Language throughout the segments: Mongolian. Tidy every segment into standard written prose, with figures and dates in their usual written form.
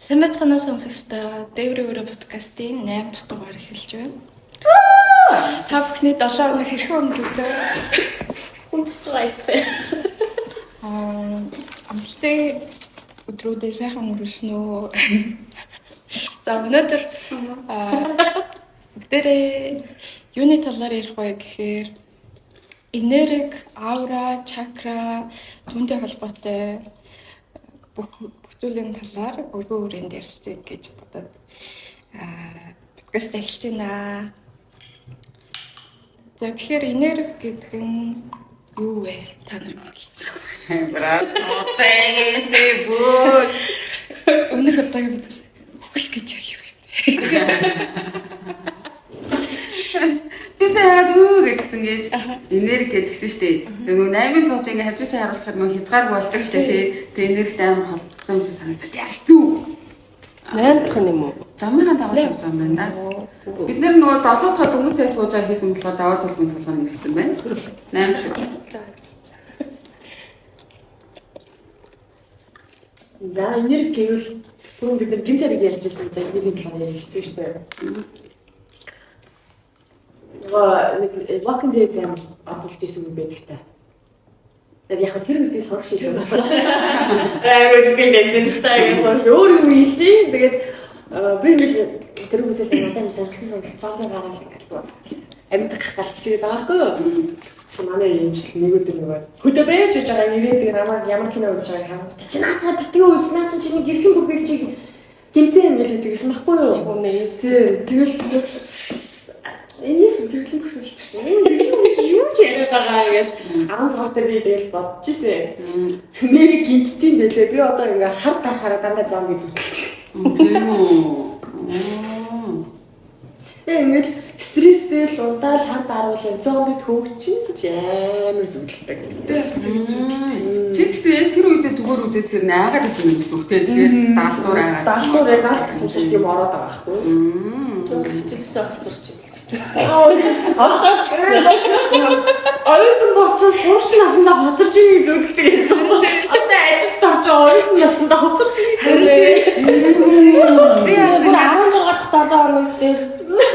Сэмэцгэнэ сонсогчдоо Дэврэ подкастын 8 дахь дугаар эхэлж байна. Та бүхний 7 хоног хэрхэн өнгөрөлөө? Хүндэж байгаа юм. Амттай өдрүүдээ сайхан өнгөрүүлсэн үү? За өнөөдөр бүгдээрээ юуны талаар ярих вэ гэхээр энерги, аура, чакра, түүнтэй холбоотой бүх зүйлийн талаар өргөө хүрээнд ярилцъя гэж бодоод подкаст эхэлж байна. За тэгэхээр энерги гэдэг нь юу вэ? Та нар мэдээ. Брас, бүү. Өмнөх удаагийн мэдээс үхэл гэж юу юм бэ? Тэсээ хараад үү гэдгсэн гэж энерги гэдгсэн шүү дээ. Нөгөө 8-ын тууч ингээ хажуу цаа харуулчихад мөн хязгаар болдог шүү дээ тий. Тэгээ энергитэй амар холбоотой юм шиг санагдаад яа зү. 8 дахь нь юм уу? Замын даваад явж байгаа юм байна да. Бид нар нөгөө 7 дахь дөнгөж цай сууж байгаа хийсэн болохоор даваад толгойн толгой нэрсэн байна. 8 шүү. За энерги гэвэл түрүүн бид нар гимтэрэг ярьж байсан. За энергийн талаар ярилцсан шүү дээ. Нэг walking dead атуулж исэн юм байдаг та. Тэгээд яг тэр би сурах шийсэн байна. Үзгэлдсэн таягаас өөр юм хийх. Тэгээд би тэр үзэл надад сонирхолтой цаанаа гараад ингээд амьдах галчиж байгаа байхгүй юу? Манай ээж нэг өдөр нөгөө хөдөө байж байгаа ирээдэг намайг ямар кино үзэж байгааг хараад чи наатаа битгий үзнаа чи чиний гэрлэн бүхэл чиг гинтээ ингээд тэгсэн байхгүй юу? Тэгэл энэс гэрлэн бүхэл юу ч яриад байгаа гэж 16 дээр би тэгэл бодож ирсэн. Нэрийг гинтtiin байлээ. Би одоо ингээ хар тарахаараа дандаа зомби зүтгэл. Тийм үү. Ингээд стресстэй л удаал хант аруулаа зомбид хөгчин гэж амар зүгэлдэг. Би бас тэгж зүгэлдэг. Чи тэгтээ тэр үедээ зүгээр үзээсээр наагаад байсан юм гэсэн үг те. Тэгээд даалдуур аагаад. Даалдуур даалт хүсэж тийм ороод байгаа байхгүй юу? Хичээлсээ хоцорч юм. Ахаач гэсэн. Оюутан болчихсон сурч насандаа хоцорч ийг зүгэлдэг гэсэн. Одоо ажилд орж оюутан насандаа хоцорч ийг Би бас 16 дахь 7 хоног дээр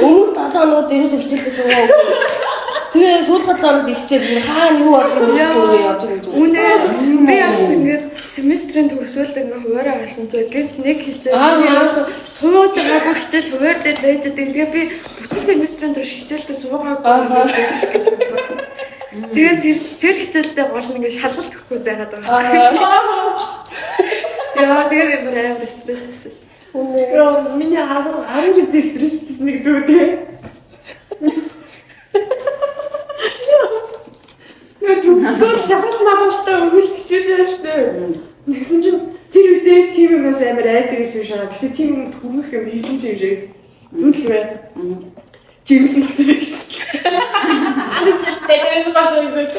өмнөх 7 хоногуд ерөөсөө хичээлдээ суугаа. Тэгээ сүүлх 7 хоногт исчээд хаана юу ордог юм явж байгаа гэж үнэ би бас ингээд семестрийн төгсөлд ингээд хуваараа харсан чинь гэт нэг хичээл сууж байгаагүй хичээл хуваар дээр байж байгаа. Тэгээ би бүтэн семестрийн турш хичээлдээ суугаагүй гэж бодсон. Тэгээд тэр хичээлдээ гол нь ингээд шалгалт өгөхгүй байгаад байгаа. Яа тэгээ би бүр амар стресстэй. Үнэ миний арга стресстэй нэг зүйтэй. Түнсгөр шахалт магаалцаа өгүүлчихэж байгаа шүү дээ. Тэгсэн чинь тэр үедээ тийм юмас амар айдаг гэсэн юм шиг. Гэхдээ тийм юм хүргэх юм хийсэн ч юм шиг. Зүгэл бай. Жимс болсон байсан. Тэрээс бацаа үзэж.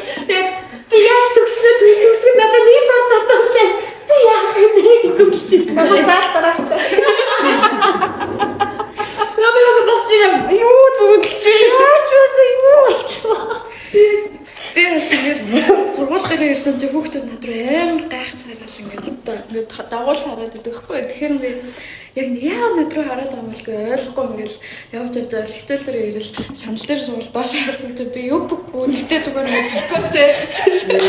Би яаж төгснөө төгсгөө надад нэг сар татуулаа. Би яах юм бэ гэж зүгэлжсэн. Даалтараач. Намайг бас чинь юу зүгэлж яаж байсан юм болчихоо. Би бас ингээд сургууль дээр ирсэн чинь хүүхдүүд над руу амар гайхацгаал ингээд дагуул хараад байдаг хгүй. Тэгэхээр би яг яа над руу хараад байгаа юм бол ойлгохгүй ингээд явж байгаа хичээл дээр ирэл санал дээр суул доош харсан чинь би юу бүггүй нэгтэй зүгээр нэг төгөөтэй бичсэн.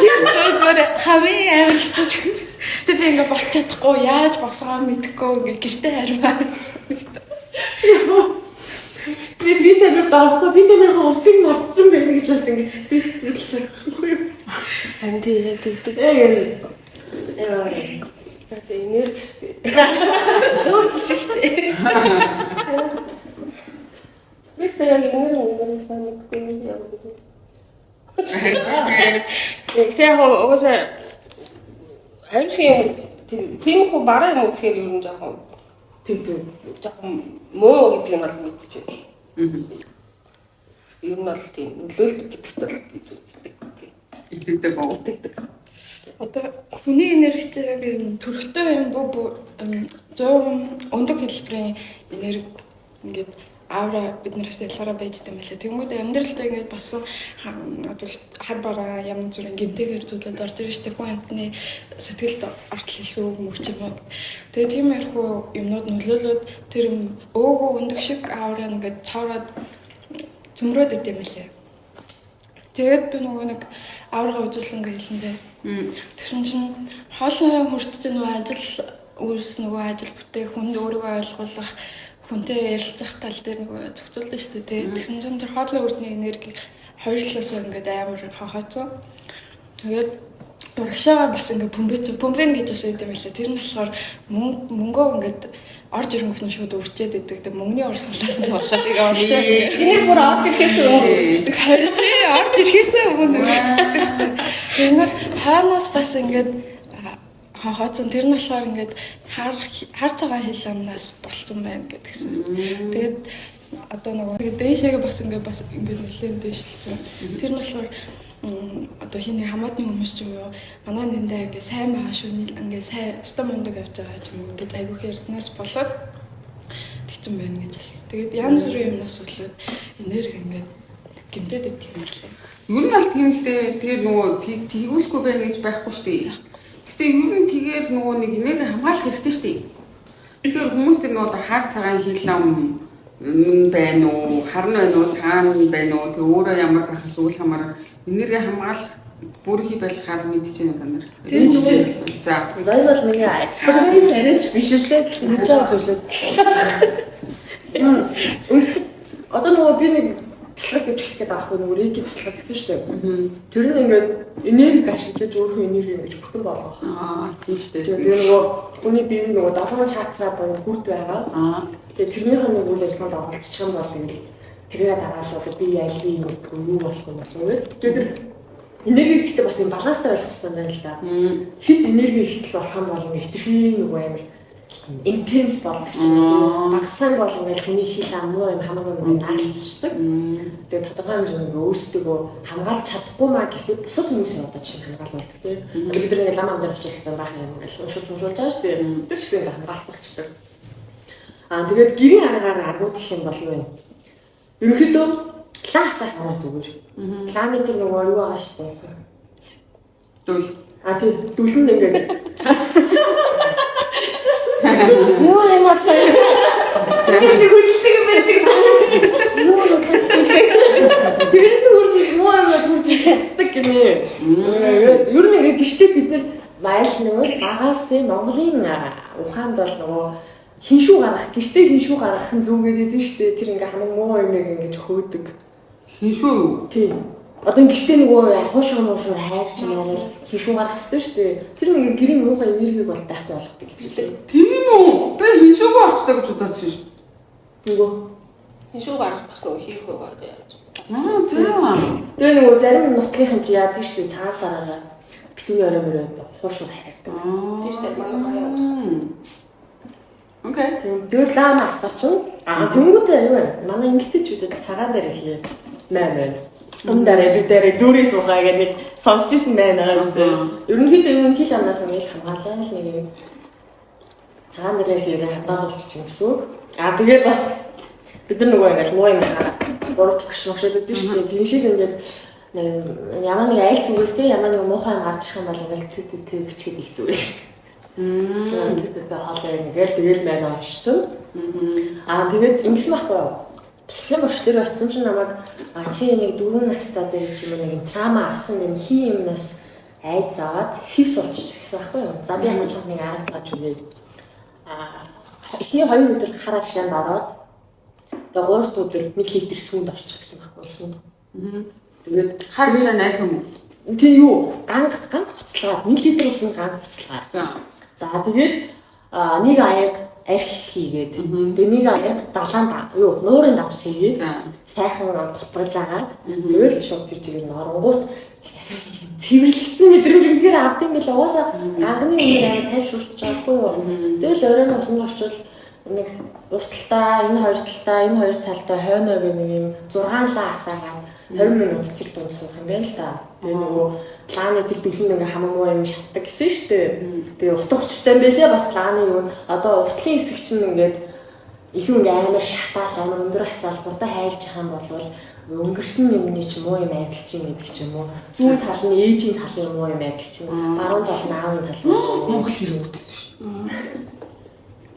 Тэр зүгээр хавийн амар хэцүү. Тэг би ингээд болч чадахгүй яаж босгоо мэдэхгүй ингээд гэртээ хармаа. Би тэр даахгүй би тэр хувцсыг мартсан байх гэж бас ингэж стресс зүйлж байгаа юм. Харин тийм тэгдэг. Яа. Тэгээд энерги шүү дээ. Зүүн биш шүү дээ. Би тэр яг энерги санагдахгүй юм яг гэж. Тэгээ угаасаа амьсгийн тийм хөө бараа юм үзэхээр ер нь жоохон муу гэдгийг нь бол мэдчихэв. Ер нь бол тийм нөлөөлдөг гэдэгт бол итгэдэг боо. Одоо хүний энергичтэйг юм төрхтэй юм бүү 100 өндөр хэлбэрийн энерги ингээд аавра биднээс ялгаараа байж байгаа юм лээ. Тэнгүүд амьдралдаа ингэж болсон одоо хар бараа ямар зүрийн гэмтэйгээр зүйлүүд орж ирж штэ хүн амтны сэтгэлд ортол хэлсэн үг мөч юм. Тэгээ тийм ярхуу юмнууд нөлөөлөд тэр өөгөө өндөг шиг аавраа ингээд цаавраад зөмрөөд идэм лээ. Тэгээд би нөгөө нэг аавраа үзүүлсэн гэж хэлсэндээ. Тэгсэн чинь хоолой хүртэж нөгөө ажил үйлс нөгөө ажил бүтээх хүнд өөрийгөө ойлгуулах хүнтэй ярилцах тал дээр нөгөө зохицуулдаг шүү дээ. Тэгсэн чинь тэр хоолой үрдний энерги хоёр талаас ингээд амар хохооцсон. Тэгээд урагшаага бас ингээд бөмбэн гэж бас өгдөг юм лээ. Тэр нь болохоор мөнгөө ингээд орж ирэнгүүт нь шууд үрчээд идэг. Тэгээд мөнгөний урсгалаас нь болоод тэгээ урагшаа. Чиний бүр орж ирэхээс өмнө харин тий орж ирэхээс өмнө үрчдэг. Тэгээд хаанаас бас ингээд хооцсон тэр нь болохоор ингээд хар цагаан хил амнаас болцсон байм гэдгсэн. Тэгээд одоо нөгөө дээшээгээ бас ингээд нэлээд дээшлсэн. Тэр нь болохоор одоо хиний хамаатны хүмүүс ч юм уу манай нэндээ ингээд сайн байгаа шүү ингээд сайн өстө мундаг явж байгаа юм ингээд айгүйх ярьснаас болоод тэгсэн байна гэж хэлсэн. Тэгээд янз бүрийн юмнаас болоод энерги ингээд гэмтээд идэх юм лээ. Юу нь бол тийм л дээ. Тэгээд нөгөө тэгүүлэхгүй байх гэж байхгүй шүү дээ. Гэтэ юу нь тэгээд нөгөө нэг энерги хамгаалах хэрэгтэй шүү дээ. Тэгэхээр хүмүүс тэр нөгөө хар цагаан хил ам байна уу, харна байна уу, цагаан байна уу, тэг өөрөө ямар байх эсвэл хамаараа энерги хамгаалах бүрхий байлахаар мэдчихэв та нар. Тийм үү. За. За энэ бол миний experience арайч биш үлээ. Нэж байгаа зүйлүүд. Одоо нөгөө би нэг бэлэг гэж хэлэх гээд байгаа хгүй нөгөө рики бэлэг гэсэн шүү дээ. Тэр нь ингээд энерги ашиглаж өөрөө энерги ингэж бүтэн болгох. Тийм шүү дээ. Тэгээ нөгөө хүний бие нөгөө долоон чакра буюу хүрд байгаа. Тэгээ тэрнийхээ нэг үйл ажиллагаанд оролцчих юм бол ингээд тэргээ дараалал би аль бие юу болох юм болов уу. Тэгээ тэр энерги гэхдээ бас юм баланстай байх хэрэгтэй байна л да. Хит энерги ихтэл болох юм бол хэтэрхий нөгөө амар интенс болох юм. Багсан бол ингээд хүний хил амнуу юм хамаагүй наалчдаг. Тэгээ тодорхой хэмжээний өөрсдөө хамгаалж чадахгүй маа гэхэд бусад хүмүүсийн одоо чинь хамгаалдаг тийм. Бид нар ингээд лам амдаар очилсан байх юм ингээд шуулж байгаа шүү дээ. Тэр ч гэсэн хамгаалт болчихдог. Тэгээд гэрийн аргаар аргууд гэх юм бол юу вэ? Ерөнхийдөө клаасаа хамаа зүгээр. Кланы тэр нөгөө юу байгаа шүү дээ. Дүүл. Тийм дүүлэн ингээд юу юм асаа. нэг хөдөлгөөн байсан. Тэр нь үрж муу юм үрж хацдаг гинэ. Ер нь ингээд гişтэй бид нар майл нөгөө багаас тийм Монголын ухаанд бол нөгөө хиншүү гаргах гişтэй хиншүү гаргах нь зүгээд идэв штэ. Тэр ингээ хамаг муу юм ингэж хөөдөг. Хиншүү юу? Тийм. Одоо гişтэй нөгөө хуушуу хайрч яриад хиншүү гаргах ёстой штэ. Тэр нэг гэрийн муухай энергийг бол байхгүй болгодог гэж хэлээ. Тийм үү? Би хиншүүг авчихсан гэж бодсон шүү. Нөгөө хиншүү гарах бас нөгөө хийх байгаа яаж. Тийм. Тэгээ нөгөө зарим нутгийнхан чи яадаг штэ цаасаараа битүүний орой мөрөд хуушуу хайрдаг. Тийш дээ манай. Окей. Тэгэл лам асарчин. Тэнгүүтээ юу вэ? Манай ингээдчүүдэд сагаан дээр ихээ маа. Умдаарэ бидэрэ дүүрээс угаа гэдэг нэг сонсч ирсэн байна гэсэн. Ерөнхийдөө энэ хил амнаас ингээл хамгаалал нэг юм цагаан дээрээ хэрэг хадгалуулчих гэсэн үг. Тэгээ бас бид нар нөгөө ингээл муу юм гурав төгш могшоод өгдөө шүү дээ. Тэр шиг ингээд ямар нэг айл зүгээс те ямар нэг муухай юм гарч ирэх юм бол ингээл тэгчгээд их зүгээр. Тэгээд хоолой ингээл тэгэл маань авчихсан. Тэгээд ингэсэн байхгүй юу? Психологи багш дээр очсон чинь намайг чи нэг 4 настай дээр чи нэг трама авсан юм хий юмнаас айц аваад сэв суулчих гэсэн байхгүй юу? За би ямар ч нэг арга зааж өгье. Эхний 2 өдөр хараа шанд ороод тэгээ 3 өдөр 1 литр сүүнд орчих гэсэн байхгүй юу? Тэгээд хар шаа найх юм уу? тий юу? Ганг буцалгаад 1 литр усан ганг буцалгаад. За тэгээд нэг аяг арх хийгээд тэгээ нэг аяг далаан нуурын давс хийгээд сайхан тутгаж агаад тэгэл шууд тэр чигээр оронгууд цэвэрлэгдсэн мэдрэмж үнэхээр авд юм билээ. Угаасаа ганганы үнээр аяг тайвшруулж байгаагүй юу. Тэгэл оройн усан орчвол нэг урталтаа энэ хоёр талтай хойноо гэх нэг юм 6 лаа асаагаад 20 минут тэр дунд суух юм байна л да. Тэгээ нөгөө лааны тэр дүлэн ингээ хамаагүй юм шатдаг гэсэн шүү дээ. Тэгээ утга учиртай юм байлээ бас лааны юу одоо уртлын хэсэг чинь ингээд илүү ингээ амар шатаал амар өндөр асаалбартай хайлж байгаа юм бол өнгөрсөн юмны ч муу юм адилж юм гэдэг ч юм уу. Зүүн тал нь ээжийн талын муу юм адилж юм. Баруун тал нь аавын тал нь Монгол хэл үүдэж шүү.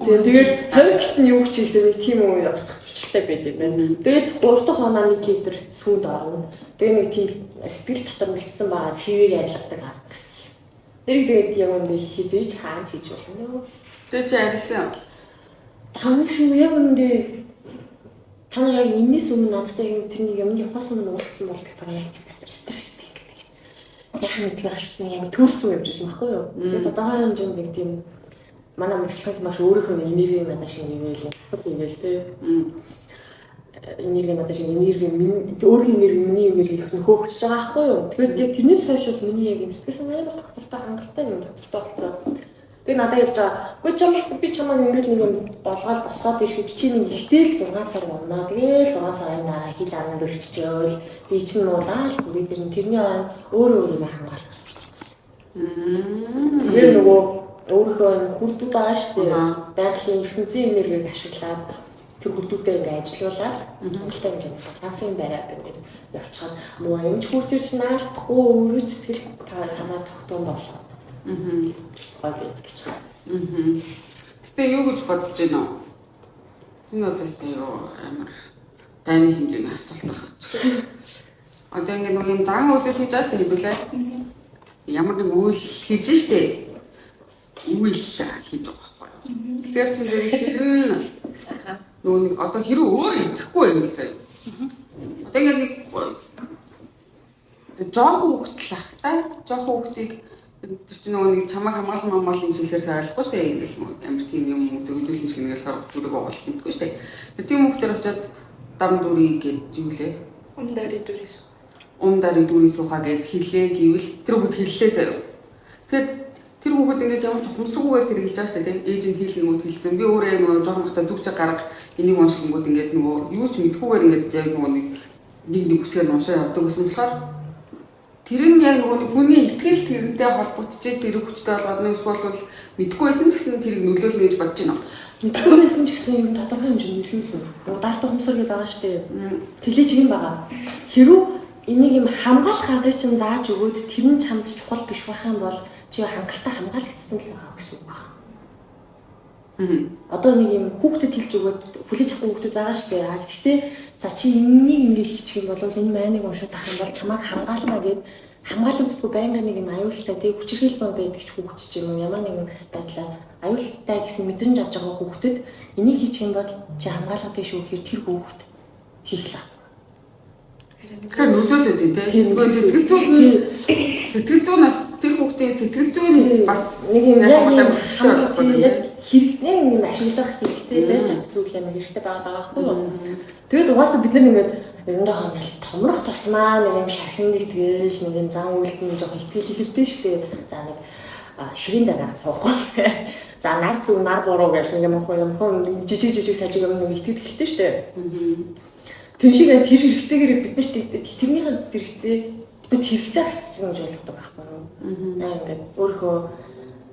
Тэгээд хойгт нь юу ч хэлээ нэг тийм үе утгатай байдаг юм байна. Тэгээд 3 дахь оноо 1 литр сүнд орно. Тэгээд нэг тийм сэтгэл дотор мэлтсэн байгаа сэвийг адилгадаг аа гэсэн. Тэгээд яг үндэ хизээж хааж хийж болно. Тэгээд чи арилсан. Тань шүү яг үндэ тань яг энэс өмнө надтай тэрний юмны явахаас өмнө уулзсан бол гэх яг стресстэй гэдэг. Яг мэдгүй алдсан яг төрцөө явжсэн байхгүй юу. Тэгээд одоогийн хэмжээнд нэг тийм манай мэдлэг маш өөрийнхөө энерги надад шиг нэгээл асар нэгээл тэ. Энерги надад шиг энерги өөрийн миний энерги их хөөгчж байгаа байхгүй юу. Тэгэхээр яг тэрнээс хойш бол миний яг сэтгэл санаа амар тогтвортой хангалттай юм тогтвортой болсон. Тэгээ надад ярьж байгаа. Гэхдээ би чамайг ингээд нэг юм болгоод босоод ирэхэд чи нэг ихтэй 6 сар явна. Тэгээд 6 сарын дараа хил аманд өрччихөөл би чинь нуудаал бүгд тэрний орон өөрөө хамгаалах гэсэн. Тэгээ нөгөө өөрийнхөө хүрдүүд байгаа шүү дээ. Байгалийн ертөнцийн энергийг ашиглаад тэр хүрдүүдээ ингээд ажилуулад хангалттай хэмжээний балансын бариад ингээд явчихад муу юмч хурц ирж наалдахгүй өөрөө сэтгэл санаа тогтоон болгоо. Гайд гэж. Гэтэ юу гэж бодож байна вэ? Энэ өдөртөө юу амар дайны хэмжээний асуулт байна. Одоо ингэ нэг юм зан үйлдэл хийж байгаа шүү дээ хэлээ. Ямар нэг үйл хийж штэ. Үйл хийж байгаа байхгүй. Тэгэхээр ч хэрэг нөгөө нэг одоо хэрэг өөр идэхгүй юм л заяа. Одоо ингэ нэг жоохон хөвгтлах та жоохон хөвгтийг тэр чинь нөгөө нэг чамайг хамгаалмаалын шилдээс ойлгохгүй шүү дээ. Ингээл амар тийм юм зөвлөлт шиг нэгэл харах зүрэг оголох мэдгүй шүү дээ. Тэр тийм хүмүүсээр очиод дам дүрий гэж юу лээ? Умдари дүрий сууха гэд хэлээ гэвэл тэр хүүхд хэллээ заяа. Тэгэхээр тэр хүүхд ингээд ямар ч ухамсаргүйгээр тэр хэлж байгаа шүү дээ. Ээж нь хийлгэнгүүд хэлсэн. Би өөрөө нөгөө жоохон бахта зүгч гарга энийг уншихгүйд ингээд нөгөө юу ч мэдхгүйгээр ингээд яг нөгөө нэг үсгээр уншаа явдаг гэсэн болохоор тэр нь яг нөгөө хүний итгэл тэрнтэй холбогдчихээ тэр хүчтэй болгоод нэг эсвэл мэдгүй байсан ч гэсэн тэрийг нөлөөлнө гэж бодож байна. Мэдгүй байсан ч гэсэн юм тодорхой хэмжээнд нөлөөлнө. Нөгөө даалт ухамсар гэдэг байгаа шүү дээ. Тэлэж юм байгаа. Хэрвээ энийг юм хамгаалах аргыг чинь зааж өгөөд тэр нь чамд чухал биш байх юм бол чи хангалттай хамгаалагдсан л байгаа гэсэн үг байна. Одоо нэг юм хүүхдэд хэлж өгөөд хүлээж авах хүүхдүүд байгаа шүү дээ. Гэхдээ за чи энэнийг ингээд хийчих юм бол энэ майныг уншаад авах юм бол чамайг хамгаална гэд хамгаалалтгүй байнга нэг юм аюултай тэг хүчирхийлэл байдаг ч хүүхд ч юм уу ямар нэгэн байдлаар аюултай гэсэн мэдрэмж авч байгаа хүүхдэд энийг хийчих юм бол чи хамгаалгатай шүү гэхээр тэр хүүхд хийх л байна. Тэгэхээр нөлөөлөд юм тийм. Сэтгэл зүйнээс тэр хүүхдийн сэтгэл зүйн бас нэг юм яг хэрэгтэй юм ашиглах хэрэгтэй барьж авах зүйл юм хэрэгтэй байгаа байхгүй юу. Тэгээд угаасаа бид нар ингээд ерөнхийдөө хангалт томрох тусмаа нэг юм шашин нэгтгэл нэг юм зан үйлд нь жоохон итгэл ихэлтэй шүү дээ. За нэг ширийн дараа суухгүй. За нар зүг нар буруу гэх юм жижиг сажиг юм нэг итгэл ихэлтэй шүү дээ. Тэр шиг тэр хэрэгцээгээр бид нарт тэрнийхэн зэрэгцээ бид хэрэгцээ гарч байгаа гэж ойлгодог байхгүй юу? Ингээд өөрөө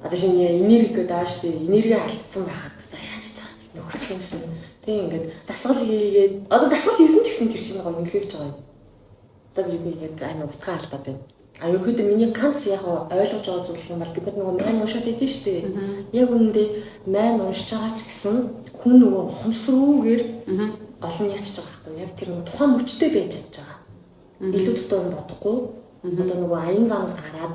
одоо шинэ энерги гэдэг шүү дээ. Энерги алдсан байхад за яаж цаа нөхөч юмсан. Тэг ингээд дасгал хийгээд одоо дасгал хийсэн ч гэсэн тэр чинь гоё нөлөөлж байгаа юм. Одоо би яг амар утгаа алдаад байна. Ерөөдөө миний ганц яг ойлгож байгаа зүйл юм бол бид нар нөгөө мань уншаад идэв шүү дээ. Яг үүндээ мань уншиж байгаа ч гэсэн хүн нөгөө ухамсаргүйгээр гол нь ячж байгаа байхгүй яг тэр нэг тухайн мөчтэй байж чадж байгаа. Илүү дотор бодохгүй одоо нөгөө аян замд гараад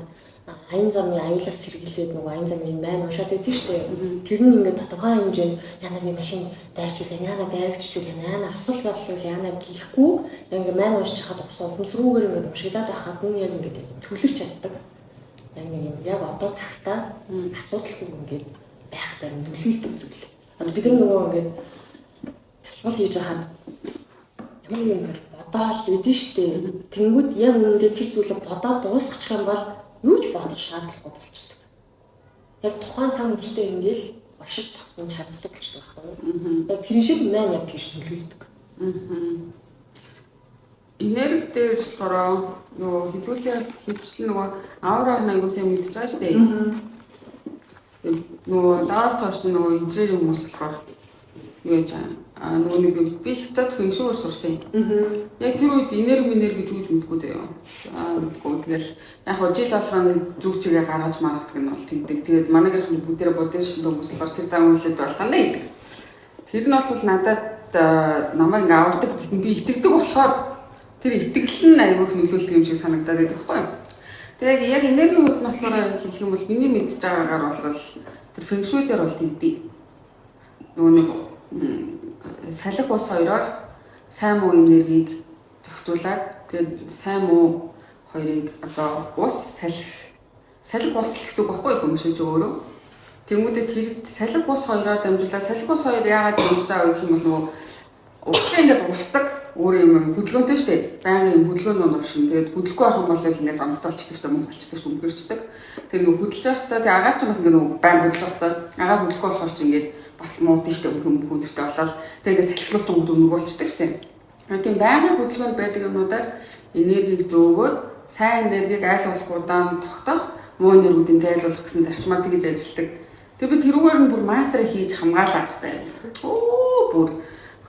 аян замын аюулаас сэргийлээд нөгөө аян замын мань уншаад идэв шүү дээ. Тэр нь ингээд тодорхой хэмжээнд яна би машин дайрчуулъя, яна дайрагчжуулъя, яна асуулт бодлуулъя, яна гэлэхгүй ингээд мань уншиж хахад ухамсаргүйгээр ингээд уншигдаад байхад нь яг ингээд төлөвлөж чаддаг. Яг нэг юм яг одоо цагтаа асуудалгүй ингээд байхдаа нөлөөлдөг зүйл. Одоо бид нар нөгөө ингээд бясалгал хийж хаад ямар нэг ингээд бодоол идэв штэ. Тэнгүүд яг үүндээ тэр зүйлийг бодоод дуусгачих юм бол юу ч бодох шаардлагагүй болчихдог. Яг тухайн цаг үедээ ингээл оршиж тогтнож чаддаг гэж байна. Яг тэр шиг маань яг тийш нөлөөлдөг. Энерги дээр болохоор нөгөө хэдүүлээ хөвчлэн нөгөө аураар аягуулсан мэдчихэж байгаа шүү дээ. Нөгөө даавт тооч нөгөө инженер хүмүүс болохоор юу яж нөгөө нэг би хятад фэншүүр сурсан. Яг тэр үед энерги гэж үгүй заяа. Мэдгүй тэгэл яг хоо жил болгоно зүг чигээ гаргаж маргадаг нь бол тэгдэг. Тэгээд манай гэрхэн бүгдээрээ буддист хүмүүс болохоор тэр зам үйлдэл бол дандаа идэг. Тэр нь бол надад намайг ингээ авардаг би итгэдэг болохоор тэр итгэл нь аягүй их нөлөөлдөг юм шиг санагдаад байдаг байхгүй юу. Тэгээд яг энергийн хувьд нь болохоор хэлэх юм бол миний мэдж байгаагаар бол тэр фэншүү дээр бол тэгдэг. Нөгөө нэг салхи ус хоёроор сайн муу энергийг зохицуулаад тэгээд сайн муу хоёрыг одоо ус салхи ус гэсэн үг байхгүй юу фэншүү ч өөрөө. Тэмүүдэд тэр салхи ус хоёроор дамжуулаад салхи ус хоёр яагаад дамжиж байгаа гэх юм бол нөгөө уусаа ингээд устдаг өөр юм хөдөлгөөнтэй шүү дээ. Байнгын юм хөдөлгөөн оршин. Тэгээд хөдөлгөхгүй байх юм бол ингээд замт болчихдаг шүү дээ, мөн болчихдаг шүү, өнгөрчдөг. Тэр нэг хөдөлж явах хэрэгтэй. Тэгээд агаар ч бас ингээд нөгөө байнг хөдөлж явах хэрэгтэй. Агаар хөдөлгөхгүй болохоор ч ингээд бас муудын шүү дээ, өнхөндөртэй болоод тэгээд ингээд салхилуулт өнгө болчихдаг шүү дээ. Тийм байнгын хөдөлгөөнд байдаг юмнуудаар энергийг зөөгөөд сайн энергийг аль болох удаан тогтоох, муу энергүүдийг зайлуулах гэсэн зарчмаар тэгж ажилладаг. Тэгээд би тэрүүгээр нь бүр мастер хийж хамгаалаад заяа. Бүр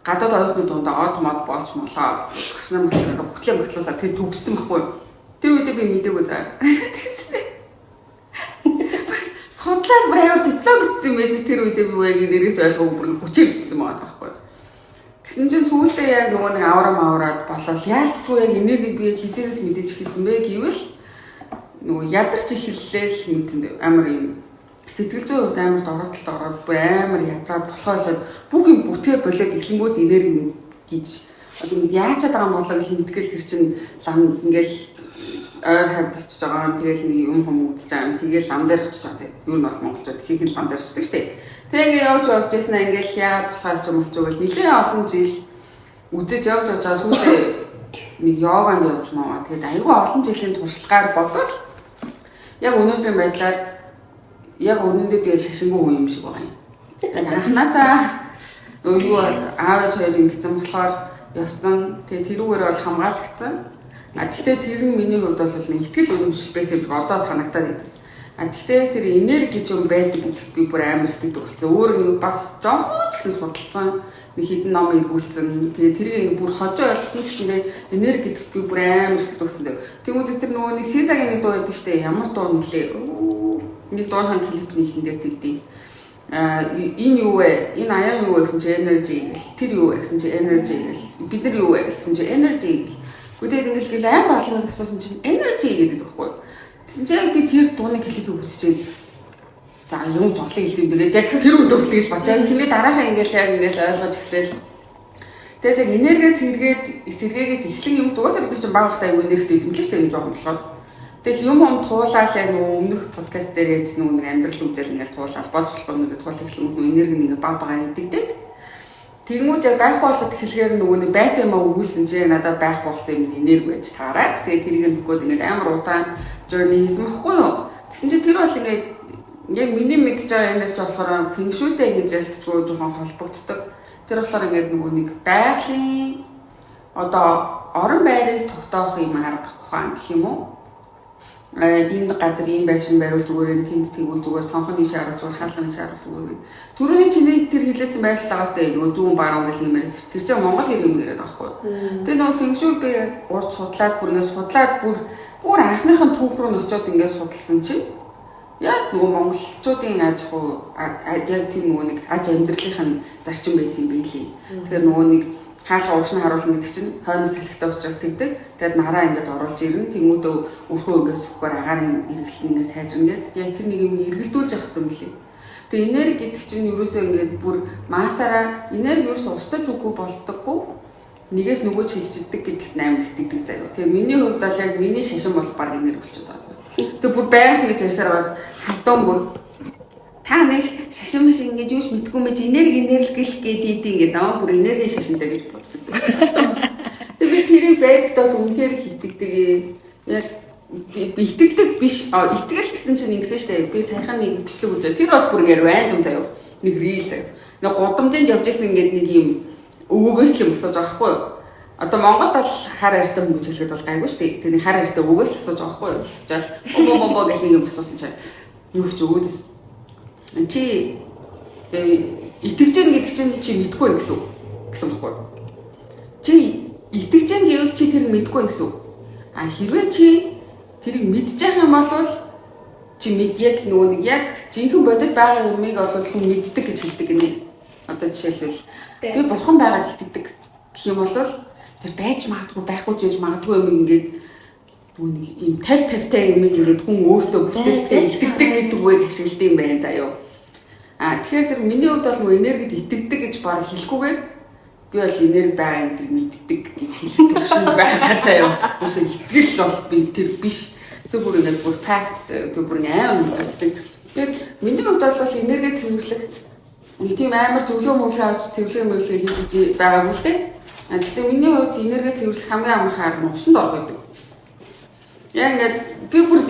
гадаад оюутнууд дундаа од мод болж молоо. Гашна машинаа бүтлээ тэр төгссөн байхгүй. Тэр үедээ би мэдээгүй заа. Тэгсэн. Судлаад брэйвэр диплом бичсэн байж тэр үедээ би яг нэрэж ойлгоогүй бүр хүчээр бичсэн байгаа байхгүй. Тэгсэн чинь сүүлдээ яг нөгөө нэг авраад болол яалтчгүй яг энергийг би хизээс мэдээж хэлсэн бэ гэвэл нөгөө ядарч эхэллээ л мэдсэн амар юм. Сэтгэл зүйн хувьд амар доротолд ороод амар ядраад болохоос бүх юм бүтээ болоод эхлэнгүүд энерги гэж одоо ингэ яачаад байгаа юм болоо гэж мэдгээл тэр чинь лам ингээл ойр хавьд очиж байгаа. Тэгэл нэг юм үзэж байгаа. Тэгэл лам дээр очиж байгаа. Юу нь бол монголчууд хийх нь лам дээр очиж штэ. Тэгээ ингэ явж яснаа ингээл яагаад болохоо ч юм болчихоо гэл нэлээд олон жил үзэж явж байгаа сүүлдээ нэг йоганд явж маа. Тэгээд айгүй олон жилийн туршлагаар болвол яг өнөөдрийн байдлаар яг өнөндөө би шашингүй юм шиг байгаа юм. Яг анханасаа юу аав хоёрын гэсэн болохоор явцсан. Тэгээ тэрүүгээр бол хамгаалагдсан. Гэхдээ тэр нь миний хувьд бол нэг ихтгэл үнэмшилбээс юм одоо санагдаад байдаг. Гэхдээ тэр энерги гэж юм байдаг гэдэгт би бүр амар итгэдэг болсон. Өөр нэг бас жоохон ч гэсэн судалсан нэг хідэн ном эргүүлсэн. Тэгээ тэрийг бүр хожоо ойлгосон ч гэсэн энерги гэдэгт би бүр амар итгэдэг болсон. Тэгмүүд тэр нөгөө нэг Сисагийн нэг дуу байдаг шүү дээ. Ямар дуу нэлээ. Нэг дуурхан клипний хин дээр тэгдэг. Энэ юу вэ? Энэ аян юу вэ гэсэн чи energy гэл. Тэр юу вэ гэсэн чи energy гэл. Бид нар юу вэ гэсэн чи energy гэл. Гүдээд ингээл амар олон асуусан чинь energy гэдэг байхгүй. Тэгсэн чинь би тэр дууны клипийг үзчихээ. За юм зоглыг хэлдэг. Тэгээд яг тэр үед өгөл гэж бодож. Тэгээд дараахан ингээл яг ингээл ойлгож эхлэв. Тэгээд яг энергиэс сэргээгээд эхлэн юм зугаасаа бид чинь баг хтай аюу энергитэй юм л шүү дээ юм жоохон болохоор. Тэгэл юм туулаад яг нөгөө өмнөх подкаст дээр ярьсан нэг амьдрал үзэл ингээл туулаад болж болох нэг туулах хэлмүүд энерги ингээ баг нэгдэгдэг. Тэрмүүд яг байхгүй болоод эхлэхээр нөгөө нэг байсан юм аа өгүүлсэн чи надад байх болсон юм энерги байж таарад. Тэгээ тэрийг нь бөгөөд ингээ амар удаан journey хийсэн байхгүй юу? Тэгсэн чи тэр бол ингээ яг миний мэдж байгаа энерги болохоор фэншүүтэй ингэж ялцчихгүй жоохон холбогддог. Тэр болохоор ингээ нөгөө нэг байгалийн одоо орон байрыг тогтоох юм арга ухаан гэх юм уу? Энд газар ийм байшин байвал зүгээр тэнд тэгвэл зүгээр сонхны шаарга зүгээр хаалганы шаарга зүгээр. Түрүүний чиний тэр хилээсэн байрлаагаас тэ нөгөө зүүн баруун гэх юм яриад тэр чинь Монгол хэр юм яриад байгаа хгүй. Тэгээ нөгөө фэншүү би урд судлаад бүр анхныхын түүх рүү очиод ингээд судалсан чинь яг нөгөө монголчуудын аж ахуй яг тийм нөгөө нэг аж амьдралынх нь зарчим байсан юм байлээ. Тэгэхээр нөгөө нэг хаалга уушны харуулна гэдэг чинь хойноос салхитай учраас тэгдэг. Тэгээд нараа ингээд оруулж ирнэ. Тэмүүтөө өрхөө ингээд сүхээр агаарын эргэлтнээ сайжирна гэдэг. Яг тэр нэг юм эргэлдүүлж явах хэрэгтэй юм лээ. Тэгээд энерги гэдэг чинь ерөөсөө ингээд бүр маасаараа энерги ерөөсөө устдаж үгүй болдоггүй. Нэгээс нөгөө шилжигдэг гэдэгт амар итгэдэг заяа. Тэгээд миний хувьд бол яг миний шашин бол баг энерги болчиход байгаа. Тэгээд бүр байнга тэгж ярьсаар бод хавтан бүр та нэг шашин маш ингэж юуч мэдгүй мэж энерги гэл гэдэг ингээд намаа бүр энерги шашинтай гэж боддог. Тэгээд тэрийг байдагт бол үнэхээр хитэгдэг. Яг итгэдэг биш. Итгэл гэсэн чинь ингэсэн шүү дээ. Би сайхан нэг бичлэг үзээ. Тэр бол бүр ингээд рандом заяа. Нэг рил заяа. Нэг гудамжинд явж исэн ингээд нэг юм өвөгөөс л асууж байгаа хгүй. Одоо Монголд бол хар арьстай хүн гэж хэлэхэд бол гайгүй шүү дээ. Тэрний хар арьстай өвөгөөс л асууж байгаа хгүй. Жаа бомбо гэх нэг юм асуусан чинь юу ч өгөөд чи итгэж гэн гэдэг чинь чи мэдгүй байх гэсэн баггүй. Чи итгэж гэн гэвэл чи тэрийг мэдгүй байх гэсэн. А хэрвээ чи тэрийг мэдчих юм бол чи яг нөгөө нэг яг жинхэнэ бодит байгаа юмыг олвол хүн мэддэг гэж хэлдэг гинэ. Одоо жишээлбэл би бурхан байгаад итгэдэг гэх юм бол тэр байж магадгүй байхгүй ч гэж магадгүй юм ингээд нэг юм 50-50-тай юм ингээд хүн өөртөө бүтээлтэй итгэдэг гэдэг үгээр ашигладаг юм байна заяа. Тэгэхээр зэрэг миний хувьд бол нөгөө энергид итгэдэг гэж бараг хэлэхгүйгээр би бол энерги байгаа гэдэг мэддэг гэж хэлэх төвшөнд байгаа заяа. Үгүй итгэл бол би тэр биш. Тэр бүр ингээд бүр факт тэр бүр аим мэддэг. Тэгэхээр миний хувьд бол энерги цэвэрлэх нэг тийм амар зөвлөө мөглөө авч цэвэрлэх мөглөө хийж байгаагүй л дээ. Гэхдээ миний хувьд энерги цэвэрлэх хамгийн амархан арга нь усанд орох гэдэг. Яа ингээд би бүр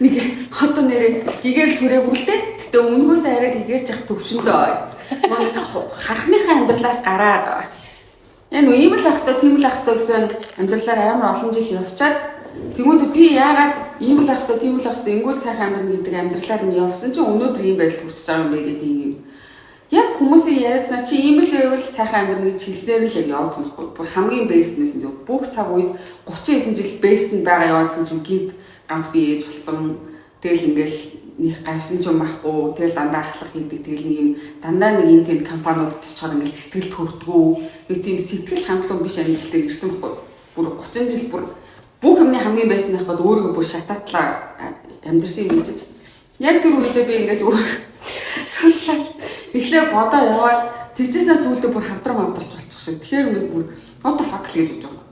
нэг хот нэрээ гэгэрл түрээгүй л дээ. Гэтэ өмнөхөөс арай гэгэрч явах төвшөндөө. Нэг харахныхаа амьдралаас гараад. Яа нөө ийм л ах хэвээр тийм л ах хэвээр гэсэн амьдралаар амар олон жил явчаад тэгмүүд би яагаад ийм л ах хэвээр тийм л ах хэвээр ингүүл сайхан амьдрал гэдэг амьдралаар нь явсан чинь өнөөдөр ийм байдал хүрчихэж байгаа юм бэ гэдэг юм. Яг хүмүүсийн яриадснаа чи ийм л байвал сайхан амьдрал гэж хэлснээр л яг явуулсан байхгүй. Бүр хамгийн бэстнээс нь бүх цаг үед 30 хэдэн жил бэстэнд байгаа явуулсан чинь гинт ганц би ээж болсон. Тэгэл ингээл нэг гавьсан ч юм байхгүй. Тэгэл дандаа ахлах хийдэг. Тэгэл нэг юм дандаа нэг энэ тийм компаниудад очихоор ингээл сэтгэл төрдгөө. Нэг тийм сэтгэл хангалуун биш амьдрал дээр ирсэн байхгүй. Бүр 30 жил бүр бүх юмны хамгийн бэст нь хахад өөрийгөө бүр шатаатлаа амьдрсан юм гэж. Яг тэр үедээ би ингээл сууллаа. Эхлээ бодоо яваал тэгжснээс үүлдээ бүр хамтран амдарч болчих шиг. Тэгэхээр нэг бүр what the fuck л гэж бодож байгаа.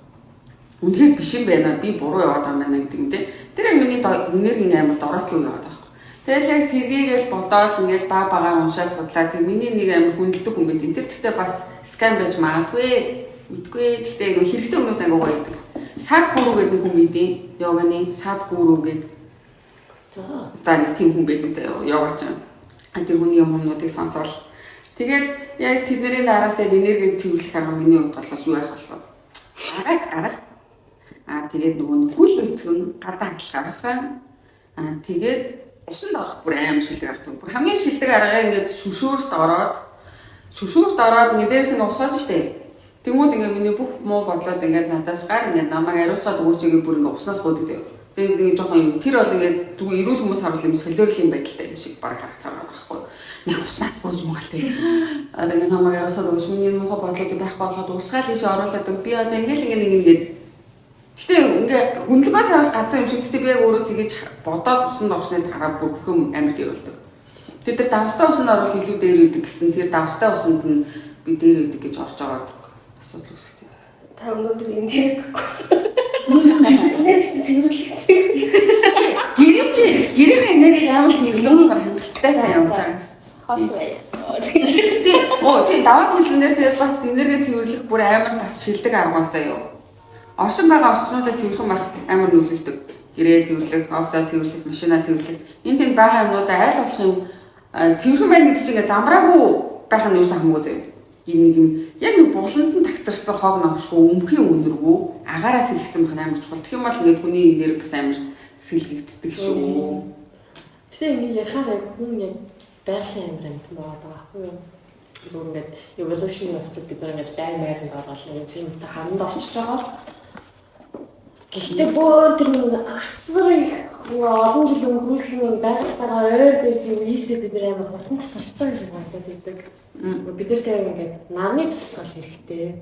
Үнэхээр биш юм байна. Би буруу яваад байгаа юм байна гэдэг юм те. Тэр яг миний энергийн амар дороотлог яваад байгаа. Тэгэл яг сэргийгээл бодоол ингээл баагаар уншаа судлаа. Тэг миний нэг амар хүндэлдэг хүн байдаг. Тэр тэгтээ бас скам байж магадгүй. Мэдгүй. Тэгтээ нэг хэрэгтэй өмнөд ангуу байдаг. Сад гүрүү гэдэг нэг хүн мэдээ. Йоганы сад гүрүү гэдэг. За нэг тийм хүн байдаг заяа. Йогач юм. Тэр хүний юмнуудыг сонсоол. Тэгээд яг тэдний дараас яг энерги цэвэрлэх арга миний хувьд бол юу байх болсон. Арга. Тэгээд нөгөө хүл өцгөн гадаа хангалах. Тэгээд усанд орох бүр аим шилдэг арга. Бүр хамгийн шилдэг арга ингээд шүшүүрт ороод ингээд дээрээс нь усгаж штэ. Тэнгүүд ингээд миний бүх муу бодлоод ингээд надаас гар ингээд намайг ариусгаад өгөөч гэж бүр ингээд уснаас буудаг заяа. Тэгээд нэг жоохон юм тэр бол ингээд зүгээр эрүүл хүмүүс харуул юм солиорлын байдалтай юм шиг баг харагдаад байгаа байхгүй. Нэг уснаас бууж мгаалтай. Одоо ингээд намайг ариусгаад өгөөч миний муухай бодлоод байхгүй болоход урсгаал хийж оруулаад би одоо ингээд гэтээ ингээд хүндлэгээс харуул галзуу юм шиг гэтээ би яг өөрөө тэгэж бодоод усанд орсныг хараад бүх юм амар дээр болдог. Тэд нар давстай усанд орвол илүү дээр үүдэг гэсэн тэр давстай усанд нь би дээр үүдэг гэж орж байгаа асуудал үүсгэж байна. Та өнөөдөр энерги цэвэрлэгтэй. Гэрийн энерги ямар цэвэрлэх хангалттай сайн явж байгаа юм. Хол бай. Тийм даваа хэлсэн дээр тэгээд бас энерги цэвэрлэх бүр амар бас шилдэг арга бол заяа. Оршин байгаа орчнуудаа цэвэрлэх байх амар нөлөөлдөг. Гэрээ цэвэрлэх, офсаа цэвэрлэх, машинаа цэвэрлэх. Энэ тийм байгаа юмнуудаа аль болох юм цэвэрлэх байх гэдэг чинь замбраагүй байх нь юу хамгүй заяа. Нэг юм яг нэг буланд нь тагтарсан хог намшгүй өмхийн үнэргүй агаараас сэлгэсэн байх амар чухал. Тэгэх юм бол ингээд хүний энерги бас амар сэлгэгддэг шүү. Тэгээ энэ яхаа хүн яг байгалийн амар амтан байгаа байхгүй юу? Зөв ингээд evolution явцад бид нар ингээд байранд ороод нэг тийм ханд орчиж байгаа. Гэхдээ бүр тэр нэг асар их олон жил өнгөрүүлсэн байгальтайгаа ойр байсан үеэсээ бид нар амар хурдан тасарч байгаа гэж санагдаад байдаг. Бид нар тэр ингээд нарны тусгал хэрэгтэй.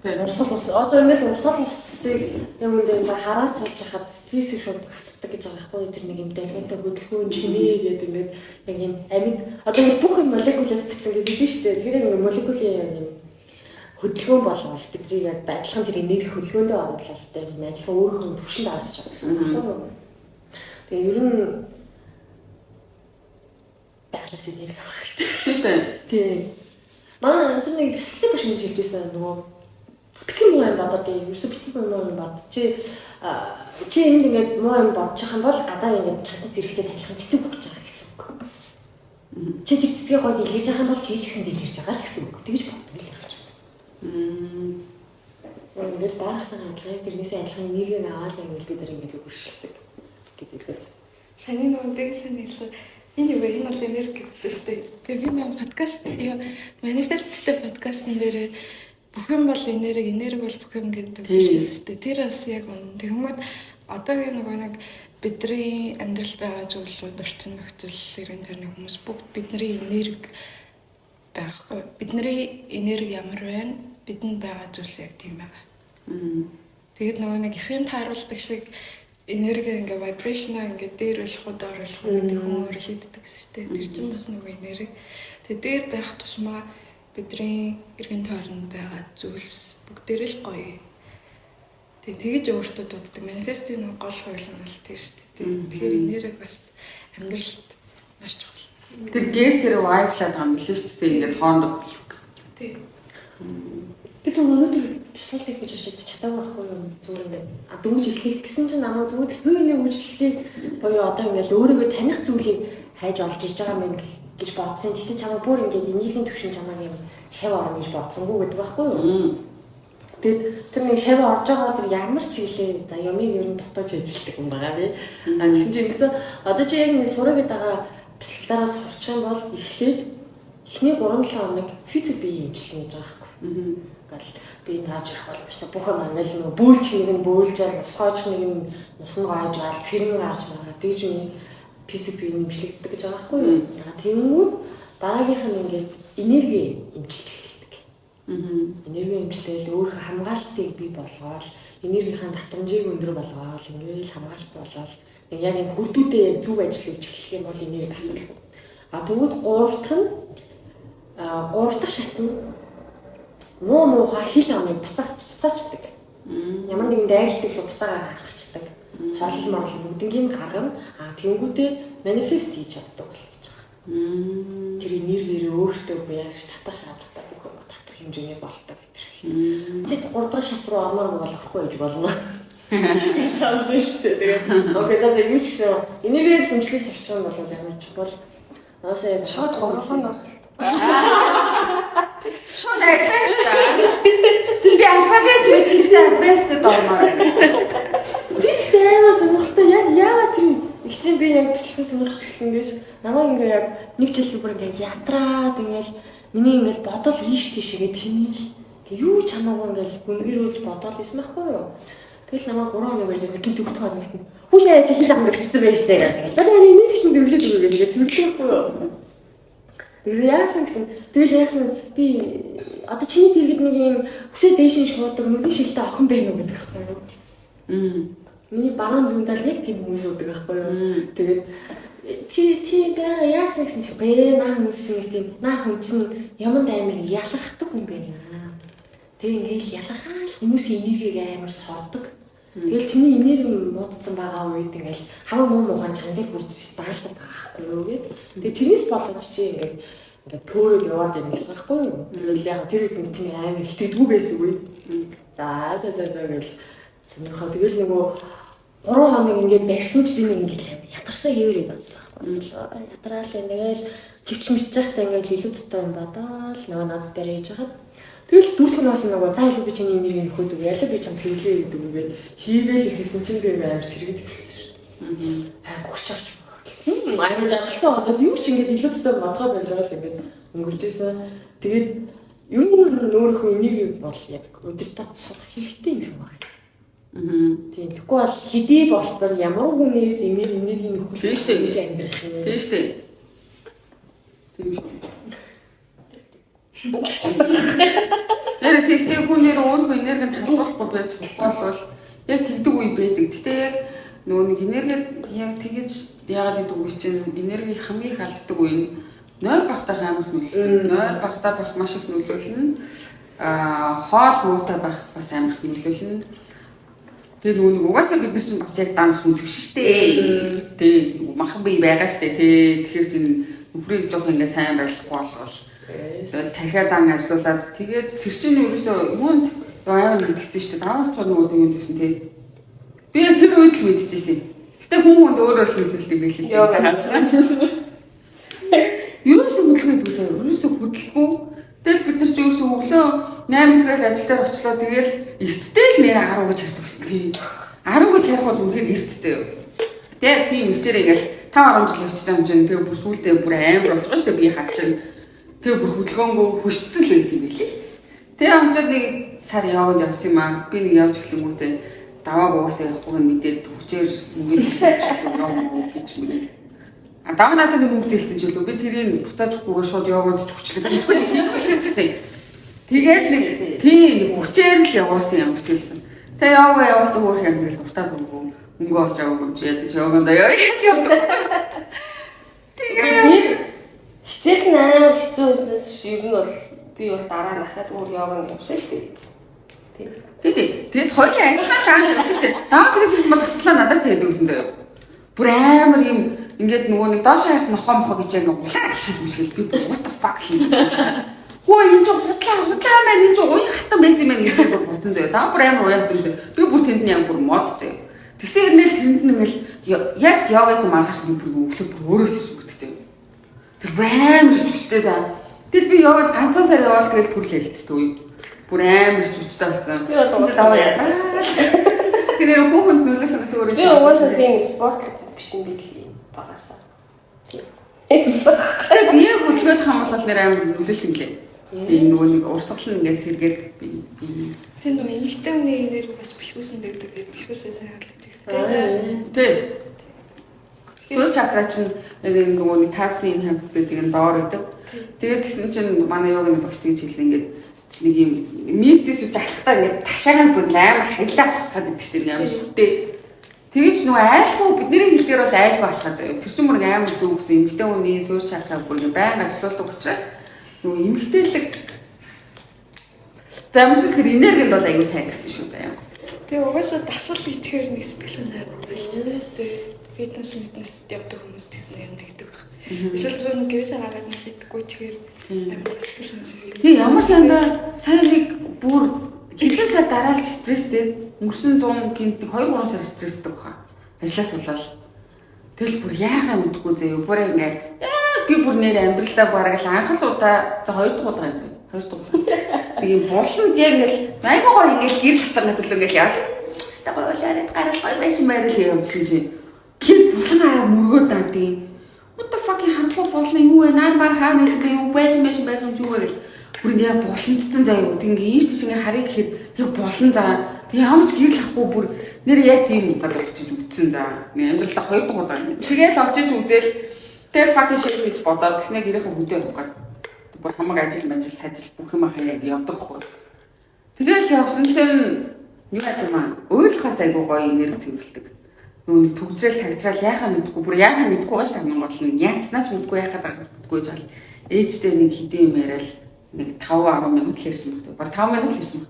Урсгал ус одоо ингээд урсгал усыг яг үндэ хараа сууж хахад стресс шууд хасдаг гэж байгаа байхгүй тэр нэг юм дэлгэнтэй хөдөлгөөн чинээ гэдэг ингээд яг юм амьд одоо бүх юм молекулаас битсэн гэдэг нь шүү дээ. Тэгэхээр яг молекулын юм хөдөлгөөн болвол бидний яг адилхан тэр энерги хөдөлгөөндөө оруулаад тэр юм адилхан өөрийнхөө төвшөнд авч байгаа гэсэн үг байхгүй юу? Тэгээ ер нь байгалаас энерги авах хэрэгтэй. Тийм шүү дээ. Тийм. Манай энэ нэг бэлтгэл биш юм шилжсэн нөгөө битгий муу юм бодоод ерөөсө битгий муу юм бод чи энд ингээд муу юм бодчих юм бол гадаа ингээд чаддаг зэрэгтэй тайлхан цэцэг өгч байгаа гэсэн үг. Чи тэр цэцгээ гойд илгээж байгаа юм бол чи ч гэсэн илгээж байгаа л гэсэн үг. Тэгж боддог л явчихсан. Ингээд баахтайгаа адилхан тэрнээсээ адилхан энергийг аваад яг бид нар ингээд өршөлдөг гэдэг. Саний нүдийг санийсаа Anyway, энэ бол энерги гэсэн шүү дээ. Тэгээ би нэг подкаст манифесттэй подкастн дээр бүх юм бол энерги бол бүх юм гэдэг хэлсэн шүү дээ. Тэр бас яг үнэ. Тэгмээд одоогийн нэг бидний амьдрал байгаа зүйлүүд орчин нөхцөл иргэн тойрны хүмүүс бүгд бидний энерги байхгүй. Бидний энерги ямар байна? Бидэнд байгаа зүйлс яг тийм байгаа. Тэгээд нэг FM тааруулдаг шиг энерги ингээ vibration ингээ дээр болох доор болох гэдэг хүмүүс шийддэг гэсэн чинь тэр чинь бас нэг энерги. Тэгээд дээр байх тусмаа бидний иргэн тойронд байгаа зүйлс бүгдээр л гоё. Тэгээд тэгэж өөртөө дууддаг. Манифестийн гол хууль нь бол тэр шүү дээ. Тэгэхээр энерги бас амьдралд маш чухал. Тэр гэс тэр вайблаад байгаа юм билээ шүү дээ. Ингээд хоорондоо. Тийм. Тэр өнөөдөр бясалгал гэж очиж чадаагүй байхгүй юм зүгээр дөнгөж эхлэх гэсэн чинь намайг зүгээр хөөний үйлчлэлийг боёо одоо ингээд өөрийгөө таних зүйлийг хайж олж иж байгаа юм гэж бодсон. Тэгтээ чамаа бүр ингээд энергийн төвшин чамааг юм шав орно гэж бодсонгүй гэдэг байхгүй юу? Тэгээд тэр нэг шав орж байгаа тэр ямар ч чиглэлээ за ямиг ер нь дотоож ажилладаг юм байгаа би. Тэгсэн чинь ингэсэн одоо чи яг нэг сурагд байгаа бясалгалаараас сурчих юм бол эхлээд эхний 3-7 хоног физик бие имчилнэ гэж байгаа байхгүй. Би тааж явах бол биш бүх юм ингээл нэг бөөлч нэг нь бөөлж аа нусгойч нэг нь нус нь гоож гал цэрэг гарч байгаа. Тэгж миний физик бие имжлэгддэг гэж байгаа байхгүй юу? Тэнгүүд дараагийнх нь ингээд энерги имчилж эхэлдэг. Энерги имжлэл өөрийнхөө хамгаалтыг бий болгоол энергийнхаа татамжийг өндөр болгоол ингээл хамгаалт болоод нэг яг юм хүрдүүдээ яг зөв ажиллаж эхлэх юм бол энерги асуудал. Тэгвэл гурав дахь шат нь муухай хил амыг буцаачдаг. Ямар нэгэн дайралтыг л буцаагаар гаргацдаг. Хоолл морлол бүгднийг гаргана. Тэнгүүтээ манифест хийж чаддаг бол гэж байгаа. Тэр энергиэр өөртөө буяагч татах шаардлагатай бүх юм татах хэмжээний болдог гэдэг. Чи 3 дахь шат руу ормоор бол орохгүй гэж болно. Чаасан шүү дээ. Тэгээд окей за юу ч гэсэн энерги хэмжлээс орчих юм бол ямар ч бол наасаа шууд гомхон оролт. Шууд advanced та. Би алфавит хэлэхдээ advanced доормоор. Тэгтээ амар сонирхолтой яагаад тэр их чинь би яг бэлтгэл сонирхож гисэн гэж намайг ингээ яг нэг жил бүр ингээ ятраад ингээл миний ингээл бодол ийш тийшээгээ тэмээл юу ч хамаагүй ингээл гүнгэрүүлж бодол байсан байхгүй юу. Тэгэл намайг 3 хоног ярьжсэн гинт өгөх хоногт нь хүүшээ яаж хил амгцсан байж таа гэх. За энэ нэг шин зөвлөд өгөө гэж зөвлөхгүй юу. Тэгээд яасан гэсэн тэгэл яасан би одоо чиний дэргэд нэг юм хүсээ дээшин шуудаг нүдний шилтэй охин байна уу гэдэг байхгүй юу. Миний баруун зүгтээ яг тийм хүмүүс үүдэг байхгүй юу. Тэгээд тийм байгаа яасан гэсэн чи наа хүмүүс чинь тийм наа хүн чинь юмд амар ялахдаг хүн байна. Тэгээ ингээл ялахаал хүмүүсийн энергийг амар сордог. Тэгэл чиний энерги муудсан байгаа үед ингээл хамаа муухай чан дээр бүрдэж даалдаг байхгүй юу гэд. Тэгээ тэрнээс болоод чи ингээд төөрөг яваад байна гэсэн байхгүй юу. Тэгэл яг тэр үед тийм амар илтгэдэггүй байсангүй. За гэл сонирхоо тэгэл нөгөө 3 хоног ингээд барьсан ч би нэг ингээд ядарсан хэвээрээ бодсон байхгүй. Ядраал ингээл төвч мэдчихтэй ингээд илүү дутаа юм бодоол нөгөө наз барьж хахад тэгэл дүүртгнээс нөгөө за илүү би чиний энергийг нөхөд үг ялаа би чам цэвэрлээ гэдэг үгээд хийгээл ихсэн чинь би амар сэргэдэг гэсэн шүү. Хайгууч орч амар жаргалтай болоод юу ч ингээд илүү дутаа бодгоо байлгаад ингээд өнгөрчээсэн. Тэгээд юу өөрийнхөө энерги бол яг өдөртөө сурах хэрэгтэй юм шиг байна. Тийм тэгэхгүй бол хэдий болтол ямар хүнээс энерги нөхөх гэж амьдрах юм. Тийм шүү дээ. Тийм шүү. Яг тэгтээ хүнээр өөрийнхөө энергид халуулахгүй байж болвол яг тэгдэг үе байдаг. Гэтэ яг нөгөө нэг энерги яг тэгэж яагаад гэдэг үе чинь энерги хамгийн их алддаг үе нь 0 багтах амар нөлөөлдөг. 0 багтаа байх маш их нөлөөлнө. Хоол муутай байх бас амар их нөлөөлнө. Тэгээ нөгөө нэг угаасаа бид нар чинь бас яг данс хүнсэх шүү дээ. Тэгээ махан бие байгаа шүү дээ. Тэгэхээр чинь нөхрийг жоох ингээ сайн байхгүй болвол дахиад ан ажиллуулад тэгээд тэр чинь ерөөсөө юунд аяа мэдгэсэн шүү дээ. Даавч нөгөө юм гэсэн тий. Би тэр үед л мэдчихсэн. Гэтэ хүн өөрөө л хэлдэг билээ гэж харсан. Ерөөсөө хөдөлгөөд үгүй. Ерөөсөө хөдөлгөө. Тэгэл бид нар ч ерөөсөө өглөө 8-9-ээр ажил дээр очлоо. Тэгэл эртдээ л нэр 10 гэж хардаг гэсэн тий. 10 гэж харах бол үнэхээр эртдээ. Тэгээд тийм эртээр ингээл 5-10 жил явчих юм чинь тэгээ бүр сүултээ бүр амар болж байгаа шүү дээ би хаа чинь тэгээ бүр хөдөлгөөнгөө хүчсэн л байсан юм билээ. Тэгээ очиод нэг сар яваад явсан юм аа. Би нэг явж эхлэх юм үүтэй даваа угаасаа явахгүй мэдээд хүчээр мөнгө яваа гэж мөрөө. А даваа надад нэг мөнгө зээлсэн ч үлээ би тэрийг буцааж өгөхгүйгээр шууд яваад ч хүчлээ. Тийм гэсэн. Тэгээд тийм хүчээр л явуулсан юм ч хэлсэн. Тэгээ явуулсан хөөх юм гээл дуртаад өгөө. Мөнгө олж авах юм чи ядаж явганд аяа гэж явдаг. Тэгээд хичээл амар хэцүү байснаас ер нь бол би бол дараа нь ахаад өөр явганд явсан шүү дээ. Тэгээд хоёулаа ангилаа таах явсан шүү дээ. Даваа тэгэж их мал таслаа надаас хэлдэг гэсэн заяа. Бүр амар юм ингээд нөгөө нэг доош харс нохоо гэж яг улаан гişэд мшгэл би what the fuck хийж байна. Хөө энэ ч худлаа маань энэ ч уян хатан байсан юм гэж бүр буцсан заяа. Даваа бүр амар уян хатан байсан. Би бүр тэнд нь яг бүр мод заяа. Тэгсэн хэрнээл тэрэнд нь ингээл яг йогаас маргааш би бүр өглөө бүр өөрөөс ирж бүтгцээ. Тэр амар хүчтэй заа. Тэгэл би йогад ганцхан сар яваал тэгэл түрлээ хэлцдэг үе. Бүр амар хүчтэй болсон. Би бол даваа ядраа. Тэр хүүхэнд нөлөөлсөн өөрөө. Би угаасаа тийм спортлог биш юм билий багасаа. Тийм. Тэгээ би хөдөлгөөд хамгаалал нэр амар нөлөөлт юм лээ. Тийм нөгөө нэг урсгал нь ингээс хэрэгээр би тэр нөгөө эмэгтэй хүний нэр бас бэлгүүсэн байдаг бэлгүүсээс хаалгацдаг. Тэг. Сүүл чакра чинь нөгөө нэг таацны хамт байдаг нь доор идэг. Тэгээд тэгсэн чинь манай йогийн багш тэгж хэлсэн ингээд нэг юм мистис үж алхтаа ингээд ташаагаар бүр амар хаялаа алхахад байдаг шүү дээ. Ямар шүтээ. Тэгэж нөгөө айлгүй бидний хэлдгээр бол айлгүй алхах заяа. Тэр чинь бүр амар зүг гэсэн эмэгтэй хүний сүүл чакра бүр ингээд байнга ажилуулдаг учраас нөгөө эмэгтэйлэг замшил тэр энергинд бол аягүй сайн гэсэн шүү заяа. Тэгээ угаасаа дасгал итгэхээр нэг сэтгэл санаа байлжтэй. Фитнес явдаг хүмүүс тэгсэн юм тэгдэг баг. Эсвэл зөвхөн гэрээсээ гараад нэг хийдэггүй тэгэхээр амар сэтгэл санаа. Тэгээ ямар сайн нэг бүр хэдэн сар дараалж стресстэй өнгөрсөн 100 гинт 2-3 сар стресстэй баха. Ажлаас болоод тэгэл бүр яахаа мэдгүй заяа. Бүр ингээд би бүр нэр амьдралдаа бараг л анх л удаа за 2 дахь удаа юм. 2 дахь удаа. Би болонд яг ингээд айгуу гоё ингээд гэр хассан газар л ингээд яа. Стагаа болоод гарал гоё байсан байр л явуулсан чи. Гэр булгаа мөргөө даадаг. What the fuck хандлуу болно юу вэ? Наа баг хаа нэг юу байсан байх юм юу вэ гэл. Бүр ингээд болондцсан заяа. Тэг ингээд ийш тийш ингээд харыг гэхээр яг болон заа. Тэг ямар ч гэрэл ахгүй бүр нэр яг тийм гадар очиж үтсэн заа. Амьдралдаа 2 дахь удаа. Тэгээл очиж үзэл тэгэл fucking shit гэж бодоод тэгснэ гэрийнхээ бүдээ авах гад. Бүр хамаг ажил сажил бүх юм хаяад явдаг хгүй. Тэгээл явсан чинь юу яа юм аа. Ойлхоос айгуу гоё энерги төвлөдөг. Нүг төгжрэл тагцраал яхаа мэдгүй бүр яхаа мэдгүй гаш таг Монгол нь яцнаач мэдгүй яхаа дагдаггүй жаал ээжтэй нэг хэдийн юм яриад нэг 5-10 минут л ярьсан баг. Бар 5 минут л ярьсан.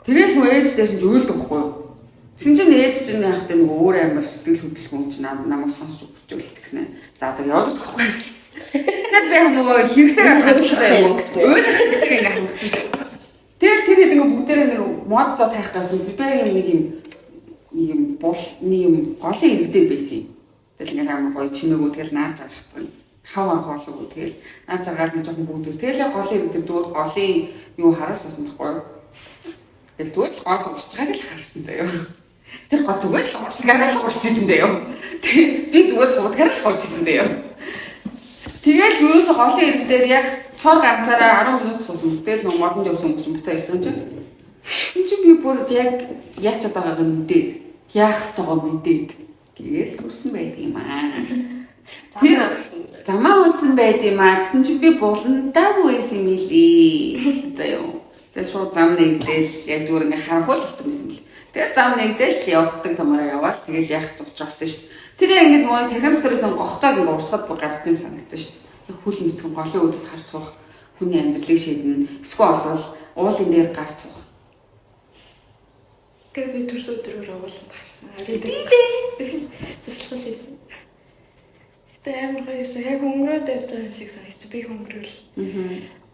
Тэгэл нөө ээжтэй чинь өөлдөг байхгүй юу? Тэсэн чинь ээж чинь яах вэ нэг өөр амар сэтгэл хөдлөлгөөн чинь намайг сонсч өгчөөл тэгснэ. За яваад байхгүй юу? Тэгэл би нөгөө хэрэгцээг хандчихсан юм. Өөлөх хэрэгцээг ингээ хандчихсан. Тэгэл тэр нэг бүгдээрээ нэг мод зоо таах гэсэн зэбэг нэг юм бол нэг голын иргэдэр байсан юм. Тэгэл ингээл амар гоё чимээгүү тэгэл наарч аргацсан. Хаваа хоолоо тэгэл наарч аргаад нэг жоохон бүгд. Тэгэл голын иргэдэр зүгээр голын юу хараас басан байхгүй юу? Тэгэл зүгээр л гол урсж байгааг л харсан заяа. Тэр гол зүгээр л урсгаараа л урсж ирсэн заяа. Би зүгээр суудгаар л сууж ирсэн заяа. Тэгэл ерөөсө голын иргэдэр яг цор ганцаараа 10 минут суусан. Тэгэл нэг модонд явсан хүмүүс буцаа ирсэн юм чинь. Энд чи би бүр яг яач чадаагаа мэдээд яах ёстойгоо мэдээд гээл төрсөн байдаг юм аа. Тэр замаа uuсан байд юм аа. Тэгсэн чи би буландаагүй байсан юм лээ. За юу. Тэгэл шууд зам нэгдэл яг зүгээр ингээ харанхуул болсон юм бэл. Тэгэл зам нэгдэл явдаг тамаараа яваал тэгэл яах ёстой учраас шүү дээ. Тэр ингээд нөгөө тархин сторис гогцоод ингээ урсгад бүр гарах юм санагдсан шүү дээ. Яг хүл мэдсэн голын өөдөөс харж суух хүний амьдралыг шийднэ. Эсвэл болвол уулын дээр гарч суух. Тэгээ би төрс өдрөөр ууланд харсан. Бэлтгэл хийсэн. Гэтэ амар гоёсэн. Яг өнгөрөөд явж байгаа юм шиг санагдсан. Би өнгөрөөл.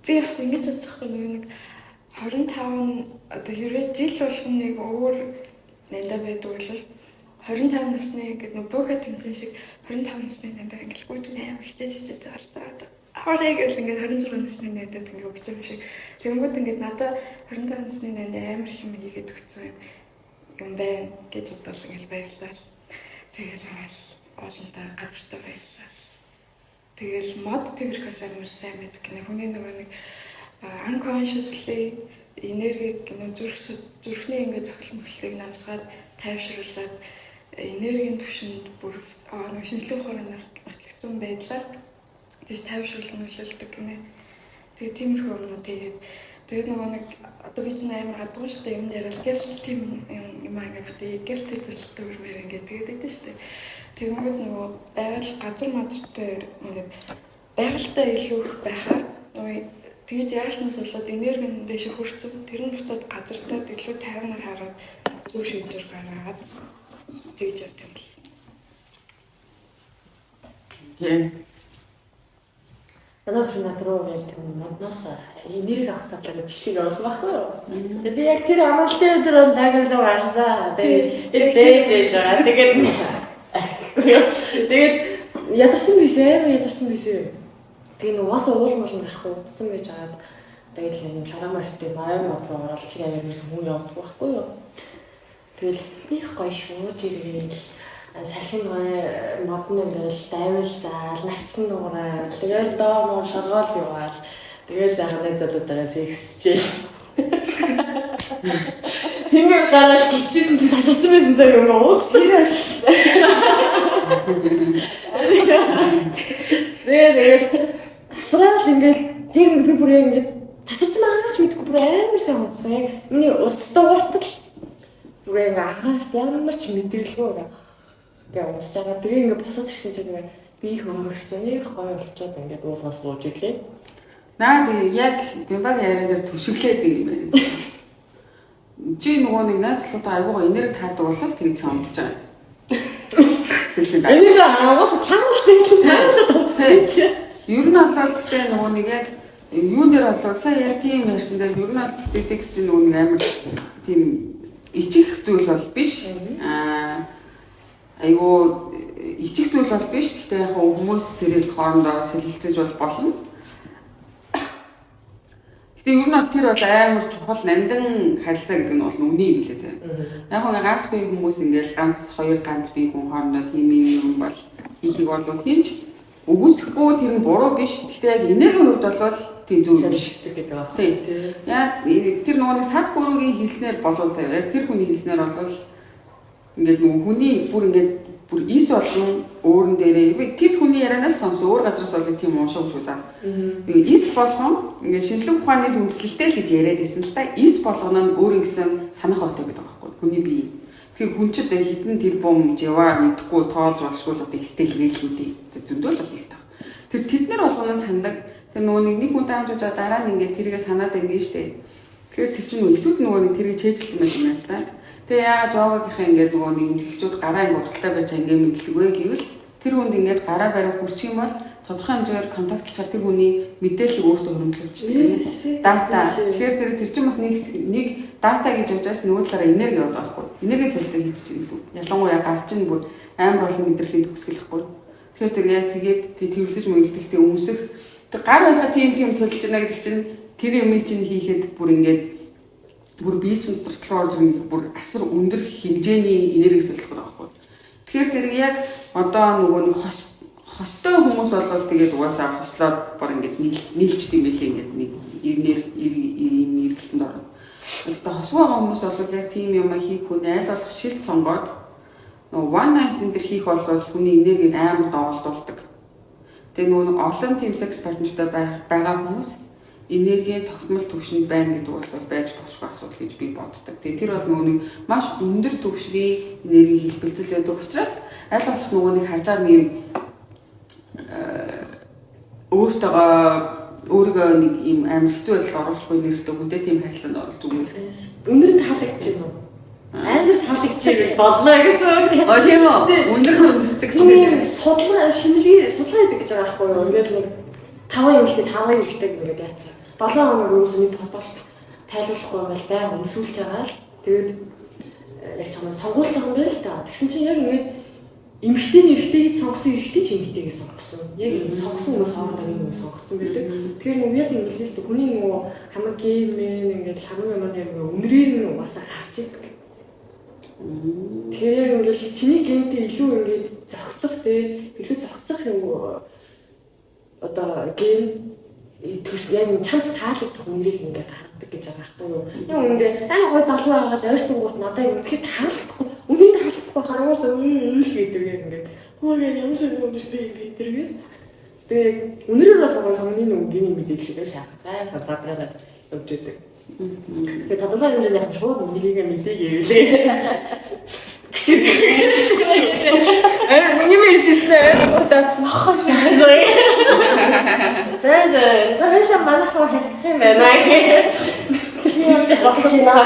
Би бас ингэж бодсохгүй нэг 25 одоо ерөө жил болгоно нэг өөр найдаа байдаг бол 25 насны гэдэг нэг бөөхө тэмцэн шиг 25 насны найдаа ингээл гүйд амар хичээж харцаад аваарай гэж ингээд 26 насны найдад ингээд өгч байгаа шиг. Тэнгүүд ингээд надад 25 насны найдаа амар их юм хийгээд өгсөн юм байна гэж бодвол ингээл баярлалаа. Тэгэл ингээл олонтаа газартаа баярлал. Тэгэл мод тэмэрхээс амар сайн мэддэг гэнэ. Хүний нөгөө нэг unconsciously энергийг зүрхний ингээд цохол мөхлийг намсгаад тайвшруулад энергийн түвшинд бүр нэг шинжлэх ухаанаар нотлогдсон байдлаар тийш тайвшруулсан нөлөөлдөг гэнэ. Тэгээ тиймэрхүү юмнууд тэгээд нөгөө нэг одоо би чинь амар гадуур штэ юм яриад гэрэл тийм юм ингээд бүтээ гэрэл төрлөлтөөр мэр ингээд тэгээд байдаг штэ. Тэгмээд нөгөө байгаль газар мадртай ингээд байгальтай илүү их байхаар тэгж яарснаас болоод энерги дэше хөрцөв тэр нь буцаад газартаа илүү тайвнаар хараад зөв шийдвэр гаргаад тэгж явдаг юм л. Тийм. Надад шунатруу яг тийм модноос энерги авахтаа бичлэг явуулсан байхгүй юу? Тэгээд би яг тэр амралтын өдөр бол лагерлоо гарсаа. Тэгээд ээж байгаа. Тэгээд ядарсан бисээ. Тэгээ нугасаа уул мал гарах удсан байж байгаад тэгээд л юм шарамаартай маяг мод руу оролцож яг ерөөсөн хүн явдаг байхгүй юу? Тэгэл их гоё шүү жиргэл салхин модны ингээл дайвал заал нагцсан нуураа тэгэл доо муу шаргаал зеваал тэгэл сайхан залуудаараа сексчээ. Тэнгэр гараад гिचсэн чинь тасарсан байсан цаг юм уу? Тэгээд тасраад ингээл тэр би бүр яг ингээд тасарсан байгаач мэдгүй бүр амар сайн утсан. Яг миний уцтай ууртал бүр яг анхаарч ямар ч мэдээлгүй яг унтж байгаа. Тэгээ ингээд босоод ирсэн чинь би их өнгөрсөн. Нэг гоё болчиход ингээд уулгаас бууж ирлээ. Наад яг бимбаг ярианаар түшиглээд нэг юм байна. Чи нөгөө нэг найзлуудаа айгуугаа энерги таардаг болол тэгж санагдаж байгаа. Энерги аваас тангуулсан юм шиг тангуулсан чи. Ер нь бол гэхдээ нөгөө нэг яг юун дээр болоо сая яг тийм ярьсан дээр ер нь бол гэхдээ секс чинь нөгөө нэг амар тийм ичих зүйл бол биш. Айгуу ичих зүйл бол биш. Гэхдээ яг хүмүүс тэрийг хоорондоо солилцож болно. Гэтэ ер нь бол тэр бол амар чухал намдан харилцаа гэдэг нь бол үний юм лээ тийм. Яг нэг ганц бие хүмүүс ингээл хоёр ганц бие хүн хоорондоо тийм юм бол хийхийг бол хинч үгүйсэхгүй тэр нь буруу биш. Гэхдээ яг энергийн хувьд бол тийм зөв биш гэдэг байна. Тийм. Яг тэр нөгөө сад гүрүүгийн хэлснээр болов заяа. Яг тэр хүний хэлснээр бол ингээд нөгөө хүний бүр ингээд бүр ис болгон өөрөн дээрээ тэр хүний ярианаас сонсон өөр газраас бол тийм уушгүй шүү заа. Ис болгон ингээд шинжлэх ухааны үндэслэлтэй л гэж яриад байсан л та. Ис болгоно нь өөр ингэсэн санах отой гэдэг байгаа байхгүй. Хүний бие. Тэр хүн ч одоо хідэн тэр бом жива мэдхгүй тоолж багшгүй л одоо стил гэлгүүдээ зөндөл бол хийх таа. Тэр тэд нар болгоно сандаг. Тэр нөгөө нэг хүн таамжиж дараа нь ингээд тэрийгэ санаад байна штэ. Тэгэхээр тэр чинь эсвэл нөгөө нэг тэрийг чэйжилсэн байж юм байна л да. Тэгээ яагаад жогогийнхаа ингээд нөгөө нэг эмгэгчүүд гараа ингээд урталтай байж ингээд мэдлэг вэ гэвэл тэр хүнд ингээд гараа бариу хүрчих юм бол тодорхой хэмжээгээр контактлчаар тэр хүний мэдээлэл өөртөө хөрөнгөлөгддөг. Дата. Тэгэхээр тэр чинь бас нэг дата гэж явж байгаас нөгөө талаараа энерги яваад байгаа байхгүй. Энерги солилцоо хийчих юм. Ялангуяа гар чинь бүр амар олон мэдрэлийн төгсгөлөхгүй. Тэгэхээр тэр яг тэгээд тэрвэрлэж мөрөлдөхтэй өмсөх тэр гар байхад тийм юм солилцож байна гэдэг чинь тэр юм чинь хийхэд бүр ингээд бүр бие чинь дотортлоо орж ирэх бүр асар өндөр хэмжээний энерги солилцох байгаа байхгүй. Тэгэхээр зэрэг яг одоо нөгөө нэг хостой хүмүүс болвол тэгээд угаасаа хослоод бүр ингээд нийлчдэг юм билээ ингээд нэг эргэлтэнд орно. Гэхдээ хосгүй байгаа хүмүүс бол яг тийм юм хийх хүн айл болох шилт сонгоод нөгөө one night энэ төр хийх бол хүний энергийг амар доголдуулдаг. Тэгээ нөгөө олон тийм секс партнертай байгаа хүмүүс энергийн тогтмол түвшинд байна гэдэг бол байж болохгүй асуудал гэж би боддог. Тэгээ тэр бол нөгөө нэг маш өндөр түвшний энерги хэлбэлзэл байдаг учраас аль болох нөгөө нэг харж байгаа нэг юм өөрийгөө нэг юм амар хэцүү байдалд оруулахгүй нэрхдэг хүнтэй тийм харилцаанд орол зүгээр. Өнөр нь таалагдчих юм уу? Амар таалагдчих боллоо гэсэн. Тийм үү? Өнөр нь өмсдөг гэсэн. Судалгаа хийдэг гэж байгаа байхгүй юу? Ингээд нэг 5 эмэгтэй ингээд яатсан. 7 хоног өмсөний бодолт тайлбарлахгүй байл байнга өмсүүлж байгаа л тэгээд яг чамаа сонгуулж байгаа юм байна л та. Тэгсэн чинь яг ингээд эмэгтэйний эрэгтэйг сонгосон эрэгтэй ч эмэгтэйгээ сонгосон. Яг юм сонгосон хүмүүс хоорондоо нэг сонгосон гэдэг. Тэгэхээр нөгөө яг ингээд л хүний нөгөө хамаг геймэн ингээд хамаг юм яг өнрээр нь угаасаа гарч идэг. Тэгэхээр яг ингээл чиний гентэй илүү ингээд зохицох илүү зохицох юм одоо ген яг чамд таалагдах үнэрийг ингээд гаргадаг гэж байгаа байхгүй юу? Яг үндэ ань гой залуу байгаад ойртонгууд надад үнэхээр таалагдахгүй. Үнэнд таалагдахгүй харамаас үйл гэдэг яг ингээд хөөе ямар шиг юм бэ гэдэг тэргээ. Тэгээ үнэрээр болгоо сумны нүгний мэдээлэлээ шаах. Зайхан задраад явж идэг. Тэгээ тодорхой хэмжээний яг шууд үнэрийг мэдээгээ. Миний мэржсэн одоо хохош заа. За хэвээ манайхаа хийх юм байна. Тийм болж байна.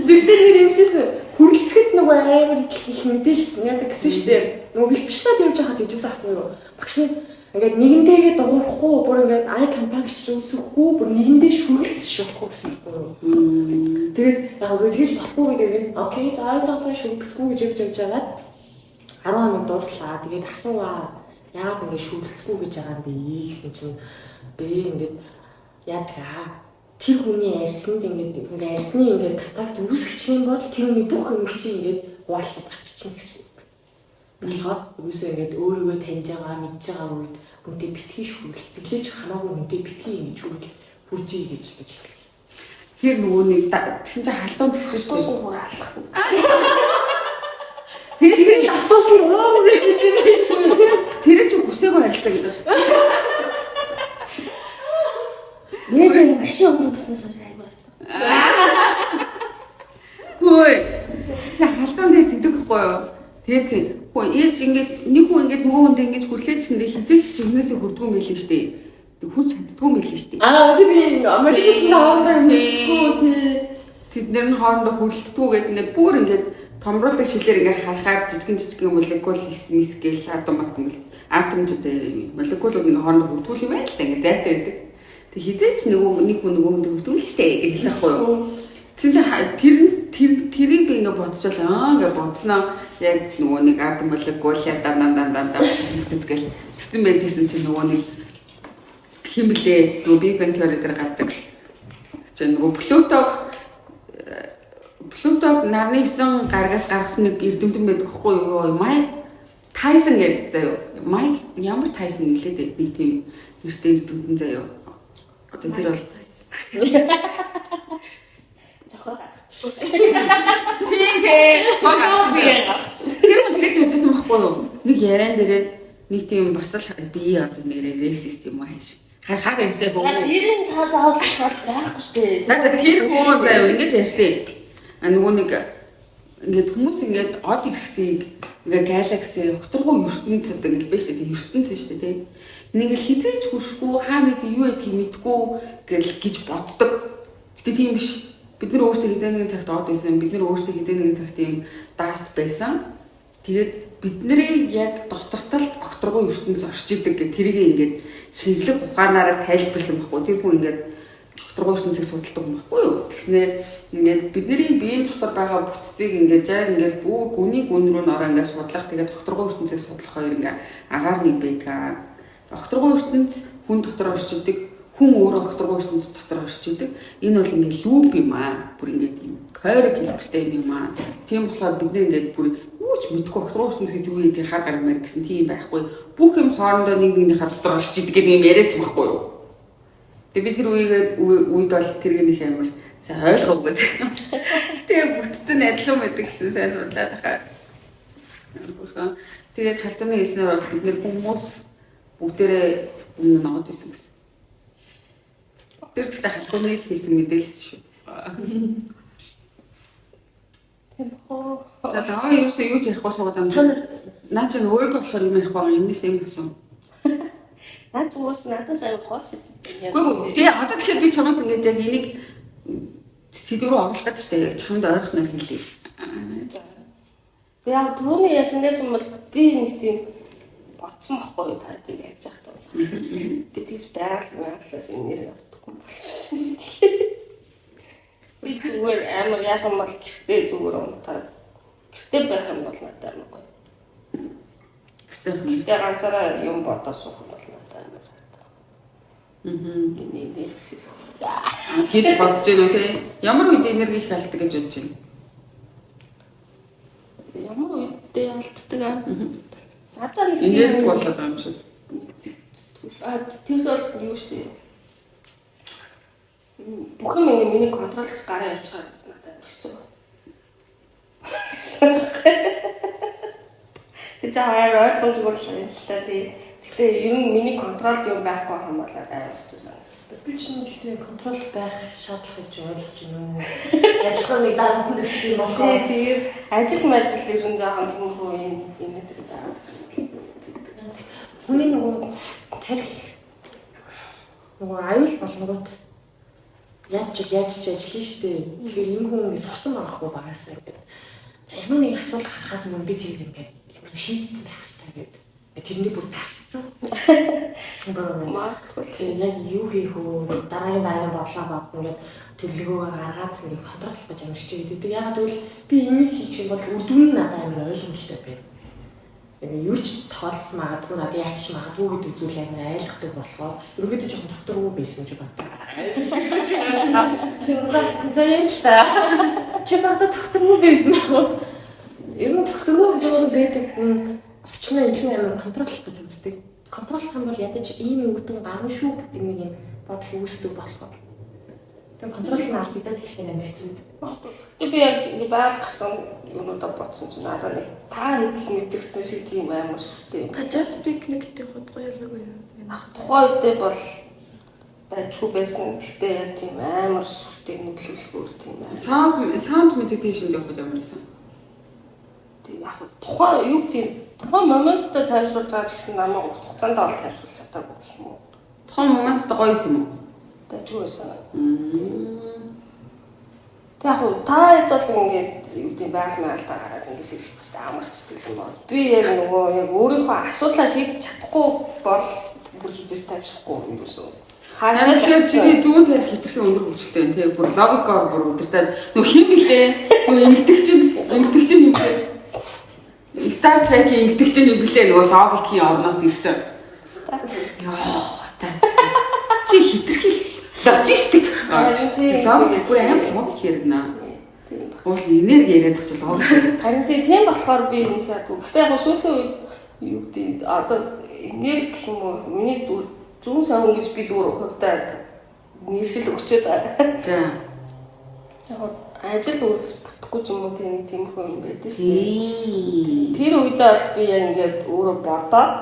Тэгтээ нэр юмсээс хүрлцэхэд нөгөө амар их мэдээлсэн яадаг гэсэн шүү дээ. Нөгөө бэлбишлээд явж байхад хийжсэн ахгүй юу? Багш нь ингээд нэгэнтэйгээ дуурахгүй бүр ингээд ай контакт үүсэхгүй бүр нэгэндээ шүргэлцэж шүүхгүй гэсэн юм. Тэгээд яг тэгэж болохгүй гэдэг нь окей за ойлгохгүй шүргэлцэхгүй гэж явж байгаад 10 хоног дууслаа. Тэгээд асуугаа яагаад ингээд шүргэлцэхгүй гэж байгаа юм бэ гэсэн чинь бэ ингээд яадаг тэр хүний арьсанд ингээд арьсны ингээд контакт үүсгэж юм бол тэр хүний бүх юм чи ингээд хуваалцаад авчихна гэсэн үг. Болохоор үгүйсээ ингээд өөрийгөө таньж байгаа, мэдж байгаа үед хүнтэй битгий шүргэлц. Тэглэж хамаагүй хүнтэй битгий ингэж шүргэл бүржий гэж хэлсэн. Тэр нөгөө нэг тэгсэн чинь халдуун тэгсэн шүү дээ. Бүр алах. Тэр чинь хатуусан өөр гэдэг. Тэр чинь хүсээгүй харилцаа гэж байна шүү. Нэр машин өмдснөөс айгүй. Хөөе. За халдуун дээр тэгдэг байхгүй юу? Тэгээд хөө ээж ингээд нэг хүн ингээд нөгөө хүнд ингэж хүрлээжсэндээ хизээч чи өмнөөсөө хүрдгүй юм байл шүү дээ. Тэг хүрч чаддгүй юм байл шүү дээ. Тэр би Америкийн хоорондоо мэдчихгүй тий. Тэд нэр нь хоорондоо хүрлцдэггүй гэдэг ингээд бүр ингээд томруулдаг шилээр ингээд харахаар жижигэн молекул мис гээл атомчууд молекулууд ингээд хоорондоо хүрдгүүл юм байл та ингээд зайтай байдаг. Тэг хизээч нөгөө нэг хүн нөгөө хүнд хүрдгүүлчихтэй гэж хэлэхгүй юу? Тэгсэн чинь тэрийг би ингээд бодчихлаа ингээд бодсноо яг нөгөө нэг атом молекул ядаа мэдцгээл тэгсэн байжсэн чинь нөгөө нэг химлээ нөгөө Big Bang теори дээр гардаг. Чинь нөгөө Плутог нарны 9 гарагаас гаргасан нэг эрдэмтэн байдаг хгүй юу? Майк Тайсон гэдэг заяа. Майк ямар Тайсон нэлээд нэг тийм нэртэй эрдэмтэн заяа. Одоо тэр бол Зохиол гаргацсан. Тэгээ тэр хүн тэгэж үзсэн байхгүй юу? Нэг яриан дээрээ нэг тийм бас л бие одоо нэрээ ресист юм аа хааш. Харахаар ярьжтэй хөө. Тэрийг та заавал байхгүй шүү дээ. За тэр хүн заяа ингэж ярьжтэй. Нөгөө нэг ингээд хүмүүс ингээд од ихсийг ингээд галакси огторгоо ертөнцид ингээд байж тээ ертөнц байж тээ. Нэг л хизээж хүршгүй хаана гэдэг юу гэдгийг мэдгүй гэж боддог. Гэтэ тийм биш. Бид нар өөрсдөө хизээний цагт од байсан. Бид нар өөрсдөө хизээний цагт тийм даст байсан. Тэгээд бидний яг дотортол огторгоо ертөнц орж идэг гэх тэрийг ингээд шинжлэх ухаанаараа тайлбарласан байхгүй. Тэр хүн ингээд огторгоо ертөнцийг судалдаг юм байхгүй юу? Тэгснээр ингээд бидний биеийн дотор байгаа бүтцийг ингээд яг ингээд бүр гүний гүн рүү нөрөө ингээд судлах. Тэгээд огторгоо ертөнцийг судлах хоёр ингээд агаар нэг байдаг. Огторгоо ертөнц хүн дотор орж идэг. Хүн өөрөө огторгоо ертөнц дотор орж идэг. Энэ бол ингээд луп юм аа. Бүр ингээд юм тойрог хэлбэртэй юм аа. Тийм болохоор бид ингээд бүр юуч мэдгүй огторгоо ертөнц гэж юу гэдэг хар гармаар гэсэн тийм байхгүй. Бүх юм хоорондоо нэг нэгнийхээ дотор орж идэг гэдэг юм яриад байхгүй юу? Тэгээ би тэр үед бол тэргээ нэг амар сайн ойлгоогүй. Тэгээ бүтцэн адилхан байдаг гэсэн сайн судлаад байгаа. Тэгээд халтаны хэлснээр бол бид нэр хүмүүс бүгдээрээ өмнө нь аваад байсан гэсэн. Тэр ихтэй халтаны хэлсэн мэдээлэл шүү. Тэмхүү. За таа ерөөсөө юу ч ярихгүй суугаад байна. Наа чи өөрийгөө болохоор юм ярихгүй байгаа юм нэс юм гэсэн. Наач уус надаас аяг хоос. Үгүй тэгээ одоо тэгэхээр би чамаас ингэж яг энийг сэдвүү оруулах гэж штэ яг чамд ойрхоноор хэлье. Яг түүний яснаас юм бол би нэг тийм бодсон байхгүй юу та тийм яаж яах вэ? Тэгээс байгалаас юм нэр авдаггүй болсон. Би зүгээр амар яг юм бол гэртээ зүгээр унтаад гэртээ байх юм бол надад амар гоё. Гэртээ ганцаараа юм бодож суух бол надад амар хайртай. Нэг Бид бодож байна уу те? Ямар үед энерги их алддаг гэж бодож байна? Надад нэг энерги болоод байгаа юм шиг. Тэр бол юу штэ. Бүх юм миний контролс гараа явж байгаа надад хэцүү. Тэр жаагаар ойлгомжгүй л юм л та тий. Гэхдээ ер нь миний контролд юм байхгүй юм болоо амар хэцүү санагдав. Би ч нэгтэй контрол байх шаардлагыг ч ойлгож байна уу? Адилхан нэг дарамт гэсэн юм болохоо. Тэгээд ажил ер нь жоохон тиймэрхүү юм дээр байна. Хүний нөгөө тарих нөгөө аюул болгонгууд яаж ч ажиллана штэ. Тэгэхээр юм хүн ингэ сурсан байхгүй багаас гэдэг. За ямар нэг асуудал гарахаас өмнө би тийм ингээд ямар шийдсэн байх хэрэгтэй гэдэг. Тэрний бүр тасцсан. Магадгүй яг юу хийх вэ? Дараагийн бодлоо бод ингээд төлөвлөгөөгөө гаргаад ингээд контрол гэж амар хичээдэг. Ягаад гэвэл би энийг хийх юм бол үр дүн нь надад амар ойлгомжтой байна. Тэгээ юу ч тоолсон магадгүй надад яач магадгүй гэдэг зүйл амар айлгадаг болохоор ерөөдөө жоохон докторгүй байсан гэж бодлоо. За юм ч та. Чи надад докторгүй байсан уу? Ер нь докторгүй гэдэг байдаг. Орчноо илүү амар контроллох гэж үздэг. Контроллох юм бол ядаж ийм үр дүн гарна шүү гэдэг нэг юм бодол үүсдэг болохоор. Тэгээ контрол нь алдагдаад их юм хэцүү. Тэгээ би яг байгаль гарсан юмудаа бодсон чинь надад нэг та хэдэл мэдэрсэн шиг тийм амар сүртэй юм. Та just picnic-тэй худгой ялаагүй юм. Тухайн үедээ бол дайчгүй байсан. Гэхдээ яг тийм амар сүртэй нөлөөлөхөөр тийм амар. Sound meditation явах ямар байсан. Тэгээ яг тухайн юу тийм тухайн моменттой тайвшруулж байгаа гэсэн намайг хугацаанд ол тайвшруулж чадаагүй гэх юм уу. Тухайн моментд гоё юм уу? Дайчгүй байсан. Тэг яг та хэд бол ингээд юу тийм байгаль гараад ингээд сэрэгчтэй амарчдаг юм байна. Би яг нөгөө яг өөрийнхөө асуудлаа шийдэж чадахгүй бол бүр хизэж тавьчихгүй юм юусоо. Хаашаа чи зүүн тарих хитрхийн өндөр хөвчтэй байна тий. Бүр логикоор бүр өдөртөө нөх хим билээ. Нөө ингэдэг чинь юм бэ? Star Trek-ийн ингэдэг чинь юм билээ нөгөө логикийн орноос ирсэн. Star Trek. Чи хитрхи логистик. Логик бүр амар логик ярина. Уул энерги яриад ч логик. Харин тийм болохоор би энэ хаадаг. Гэхдээ яг сүүлийн үед юу гэдэг одоо энерги гэх юм уу миний зүүн сан гэж би зүгээр хувьдаа нийслэл өгчөөд байгаа. За. Яг ажил үйлс бүтэхгүй ч юм уу тийм хүн байдаг шүү дээ. Тэр үедээ бол би яг ингээд өөрөө бодоод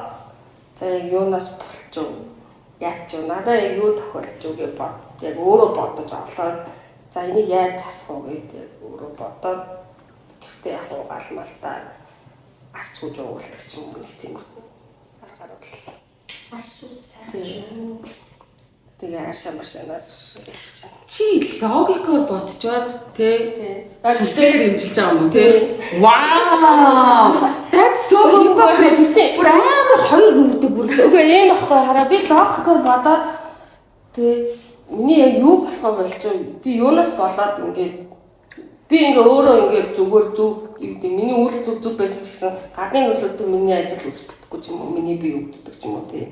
за яг юунаас болчих вэ? Яаж ч надад яг юу тохиолдож үгээ бод. Яг өөрөө бодож олоод за энийг яаж засах вэ гэдэг өөрөө бодоод гэхдээ яг галмалтаа арцгууж уулдаг ч юм уу нэг тийм аргаар бодлоо. Тэгээ аршамаршанаар чи логикоор бодцоод тий тэгэхээр имжилж байгаа юм уу тий wow that's so hypocrite бүр амар хоёр нүдтэй бүр үгүй ийм байхгүй хараа би логикоор бодоод тий миний яг юу болох болж би юунаас болоод ингээд би ингээ өөрөө ингээ зүгээр зүг гэдэг миний үйлдэл зүг байсан ч гэсэн гадны нөлөөтэй миний ажил үс бүтэхгүй ч юм уу миний бие өвддөг ч юм уу тий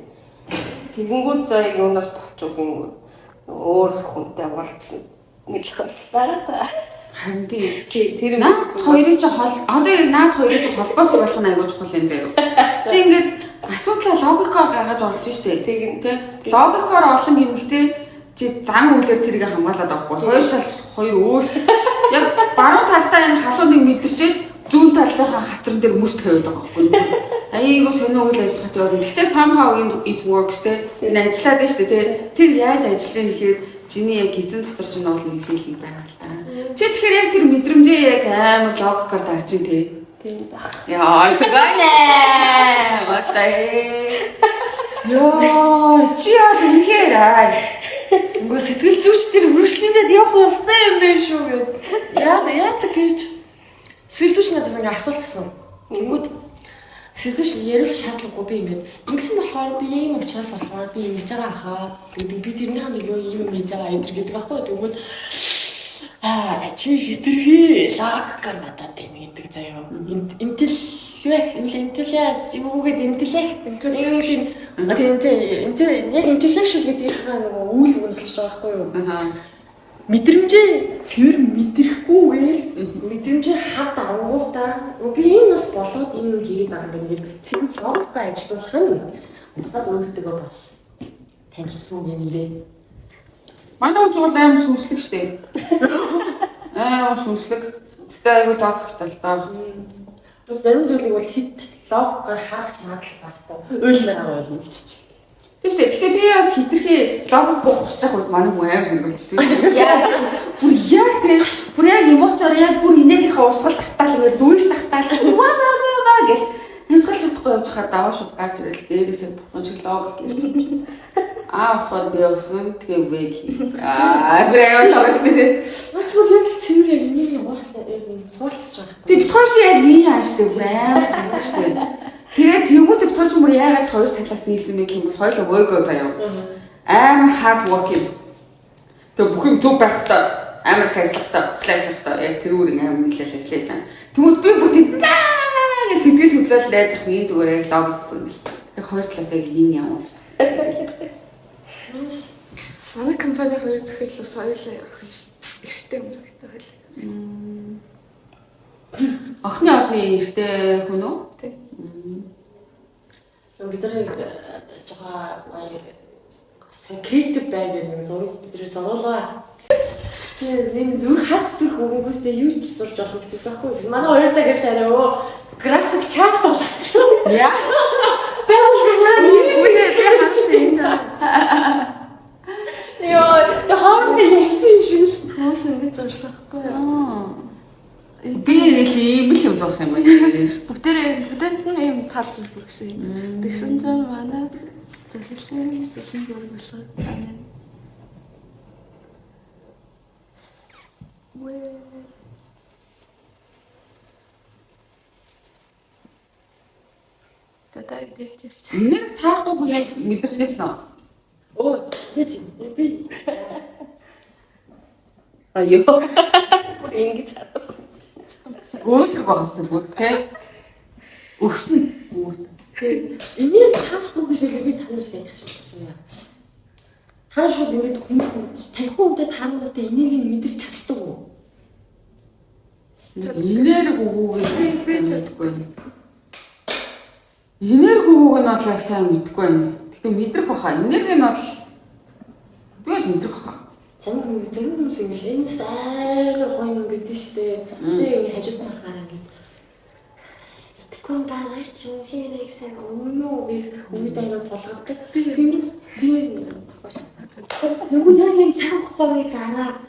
тэгэнгүүт за юунаас болчих гингүүд өөр хүнтэй уулзсан нэг л байгаа та. Харин тий тэр наад хоёрыг чи одоо наад хоёрыг чи холбоос болох нь аягүй чухал юм заяа. Чи ингээд асуудлаа логикоор гаргаж оруулж штэ. Тэг тий логикоор олон гимгтэй чи зан үйлээр тэрийг хамгаалаад авахгүй. Хоёр өөр яг баруун талдаа энэ халууныг мэдэрчээд зүүн талынхаа хацар дээр мөс тавиад байгаа байхгүй. Айгуу сонио үйл ажиллагаатай байна. Гэхдээ somehow it works те. Энэ ажиллаад байна шүү дээ те. Тэр яаж ажиллаж байгаа гэхээр чиний яг эзэн дотор чинь бол нэг филинг байна л та. Чи тэгэхээр яг тэр мэдрэмжээ яг амар логикоор дарж ин те. Тийм баг. Яа, сэгэнэ. Матай. Йоо, чи яа үнэхээр аа. Үгүй сэтгэл зүйч тэр үргэлжлүүлээд явах устай юм байна шүү гэд. Яа гэж сэтгэл зүйч надаас ингээ асуулт асуув. Тэгмүүд сэтгэл зүйч яриулах шаардлагагүй би ингээд ингэсэн болохоор би ийм учраас болохоор би ингэж байгаа хаа гэдэг би тэрнийх нь илүү ийм хийж байгаа эдэр гэдэг аахгүй. Тэгмүүд чи хитрхи логикаар надад байна гэдэг заяа. Интеллекс юугээд интеллекшл гэдэг нь нөгөө үйл өгүүлж байгаа байхгүй юу? мэдрэмжээ цэвэр мэдрэхгүйгээр мэдрэмжээ хад авангуудаа би энэ бас болоод энэ хийгээд байгаа юм гээд цэвэр логикой ажиллуулах нь надад өөртөө бас танилцсан юм лээ. Манай үеч бол амар сүнслэг штэ. Амар сүнслэг. Гэтэ айгүй логиктой л доо. Бас зарим зүйлийг бол хит логикоор харах шаардлага байхгүй. Ойлмаар ойлгоно ч. Тийш үү. Гэтэ би бас хитрхи логик буух гэж байгаа үед манай хүн амар нэгүүлчихсэн. Яг тийм. Бүр яг эмоцоор яг бүр энергийнхаа урсгал татаал ингээл дүүрч татаал ваа гэл нэмсгэл чадахгүй явж хахад даваа шууд гарч ирэл дээрээсээ бурхан шиг логик гэж. Болохоор би усан тэгээ вэг. Авраа логиктэй. Наач бол яг цэвэр яг энийг хуулцж байгаа. Тэг бит хоёр чи яг ийм ааштай бүр амар тагчтай. Тэгээд тэнгуүт бит хоёр ч бүр яагаад хоёр талаас нийлсэн бэ гэм бол хоёулаа өөргөө заяа. Амар hard working. Тэг бүх юм төв байх хэрэгтэй. Амар ажиллах хэрэгтэй. Яг тэр үрийн амар нэлээд ажиллаж байгаа. Тэгвэл би бүр тийм сэтгэл хөдлөл найзах нэг зүгээр яг логик бүр ингээл. Яг хоёр талаас яг ийм юм. Манай компани хоёр зөвхөн л соёлоо явах юм шиг. Эрэгтэй хүмүүс гэдэг хоёул. Охны орны эрэгтэй хүн үү? Тийм. Бид нар жоо creative bag нэг зураг бидний зуруулаа. Нэг зүрх хас зүрх өгөхтэй юу ч сурж болох гэсэн байхгүй. Манай 2 цаг ирлээ өө график чарт болсон. Яа. Бэлгэнаа Үгүй би хашийн да. Яа, тэ хооронд ярьсан юм шиг л. Хүмүүс ингэж зурсан байхгүй. Би нэг ийм л юм зурх юм байна. Бүгдээд нь юм тал зүрх гэсэн юм. Тэгсэн чинь манай зөвлөлийн зөвлөн зүрх болгоод байна. Тэтэй дэрчээ. Нэг таахгүй хүн яг мэдэрчээсэн үү? Оо, би. Аюу. Ингэж хараад. Өөдрөг байгаас нь бүр тий. Өснө бүр. Энийг таахгүй гэсэн би танаас яг асуусан юм. Та шууд ингэж таних хүнтэй таануудаа энийг мэдэрч чаддаг уу? Энерги өгөөгүй чадахгүй. Энерги өгөөг нь бол яг сайн мэдэхгүй байна. Гэтэ мэдрэх баха. Энерги нь бол би бол мэдрэх баха. Зарим хүмүүс ингэ энэ сайр гоё юм гэдэг штеп. Би ингэ хажууд гараа ингэ. Тэгэхгүй байгаа ч юм хэрэг сайн өмнө би үедээ болгодог. Тэнгүүс би нөгөө яг юм цаг хугацааны гараа.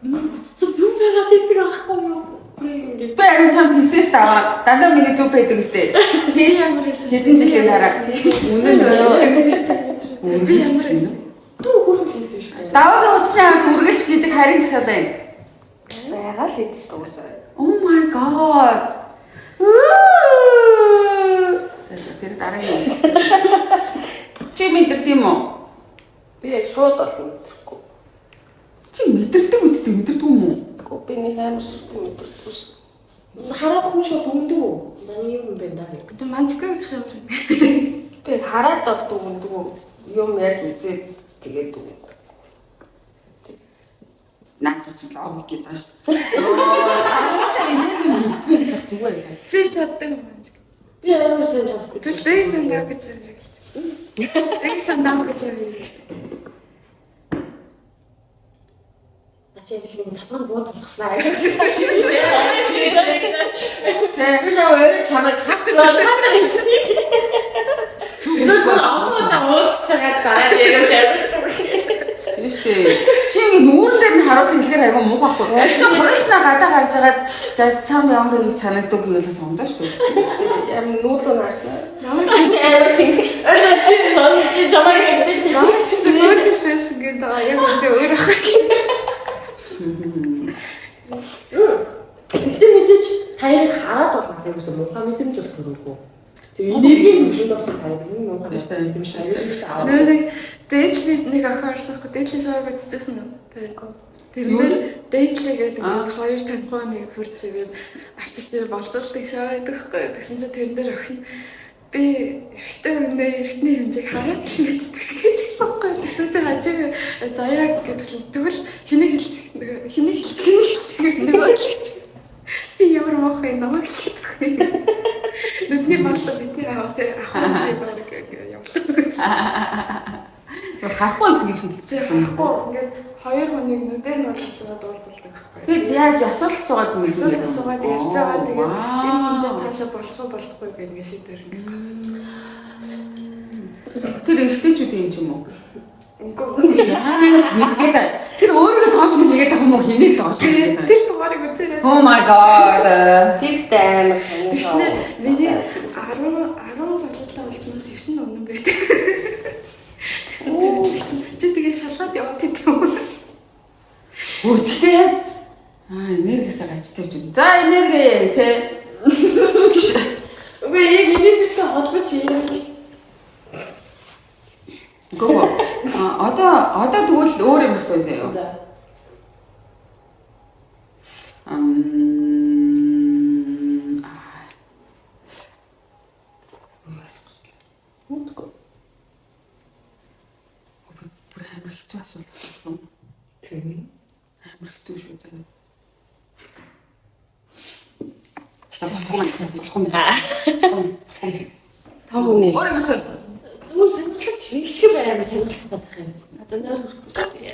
Зүг байгаа гэдэг аахгүй юу? Би амин чамд хэлсэн шүү дээ. Дандаа миний зүг байдаг үстэй. Би ямар байсан? Хэдэн жилийн дараа. Үнэн нь. Би ямар байсан? Түү хүрэн хэлсэн шүү дээ. Даваагийн утасны ард үргэлж гэдэг харин захиад байна. Байгаа л эдс дуусаа. Oh my god. Тэр дараагийн. Чи мэдэрт юм уу? Би яг шууд олон мэдрэхгүй. Чи мэдэрдэг үстэй мэдэрдэг юм уу? Би нэг амар сүртэй мэдрэхгүй. Хараад хүн шууд дүндэг үү? Зам юм бэ даа. Би мантикаа гэх юм байна. Би хараад бол дүгндэг юм ярьж үзээд тэгээд дүгндэг. Наадах ч логик гэдэг байна шүү. Хараатай энерги мэддэг гэж зах зүгээр. Чи чаддаг юм байна. Би ямар сайн чаддаг. Тэгвэл дэйсэн даа гэж ярьж. Дэйсэн даа гэж ярьж. Ачаа би нэг татвар буудалгаснаа. Тэ. Би жаа чамаа чатлаа чатаа. Зүгээр авсуудаа уулзч байгаа даа яг Тийм шүү дээ. Чи ингэ нүүрэн дээр нь хараад хэлэхээр айгүй муу байхгүй. Чи хоёулаа гадаа гарч байгаад за чам ямар нэг санагддаг гэвэл сондоо шүү дээ. Ямар нүүлэн харснаа. Ямар амар тэгш. чи сонсож чи жамаа хэлж ямар ч гэсэн өөр хэлсэн гэдэг яг үндэ өөр ах гэж. Гэхдээ мэдээч таарыг хараад болно гэсэн муухай мэдрэмж бол төрөөгөө. Тэр энергийн төвшөнд бол таар юм муухай мэдрэмж шавьж Нэг дээдлийн нэг охиорсохгүй дээдлийн шоуг үзчихсэн үү? Тэгэхгүй. Тэр дээдлээ гэдэг хоёр тамхи нэг хурц игээд авчир дээр болцолтыг шоу байдаг хгүй. Тэгсэн чинь тэрэн дээр охин би эрэгтэй хүнээ эрэгтний хэмжээг хараад л мэддэг гэдэгсэн хгүй. Тэгсэн чинь хажиг заяа гэдэг л тэгвэл хэнийг хэлж хинэ хэлчих нөгөө хэлчих. Чи ямар мохой намайг хэлчих. Нүдний болтой би тэр авах явлаа. Хахгүй л гэж хэлж Чи харахгүй ингээд 2 хоног нүдээр нь болгож байгаа дуулцуулдаг байхгүй. тэгээд яаж асуулт асуугаад юм бэ? Асуугаад ярьж байгаа тэгээд энэ хүндээ цаашаа болцоогүй гэх ингээд шийдвэр ингээд. Тэр ихтэйчүүд юм ч юм уу? Үгүй Яагаад мэдгээд тэр өөрийгөө тоож мэдгээд байгаа юм уу? Хэнийг тоож мэдгээд байгаа? тэр дугаарыг үзээрэй. Oh my god. Тэр амар сонир. Тэгснэ миний 10 залуутай болсноос 9 өнөн байдаг. Тэгсэн чи тэгээ шалгаад яваад идэв. Тэгтээ энергиасаа гаццавч юм. За энерги тий. Үгүй яг энергитэй холбооч юм. Гоо. Одоо тэгвэл өөр юм асууя. За. Бүр амар хэцүү асуулт байна. Тийм. Амар хэцүү шүү дээ. Том үнэ. Өөр юм асуу. Зүгээр сонирхолтой нэгчгээ байгаад сонирхолтой байх юм. Одоо нөр хүрхгүй.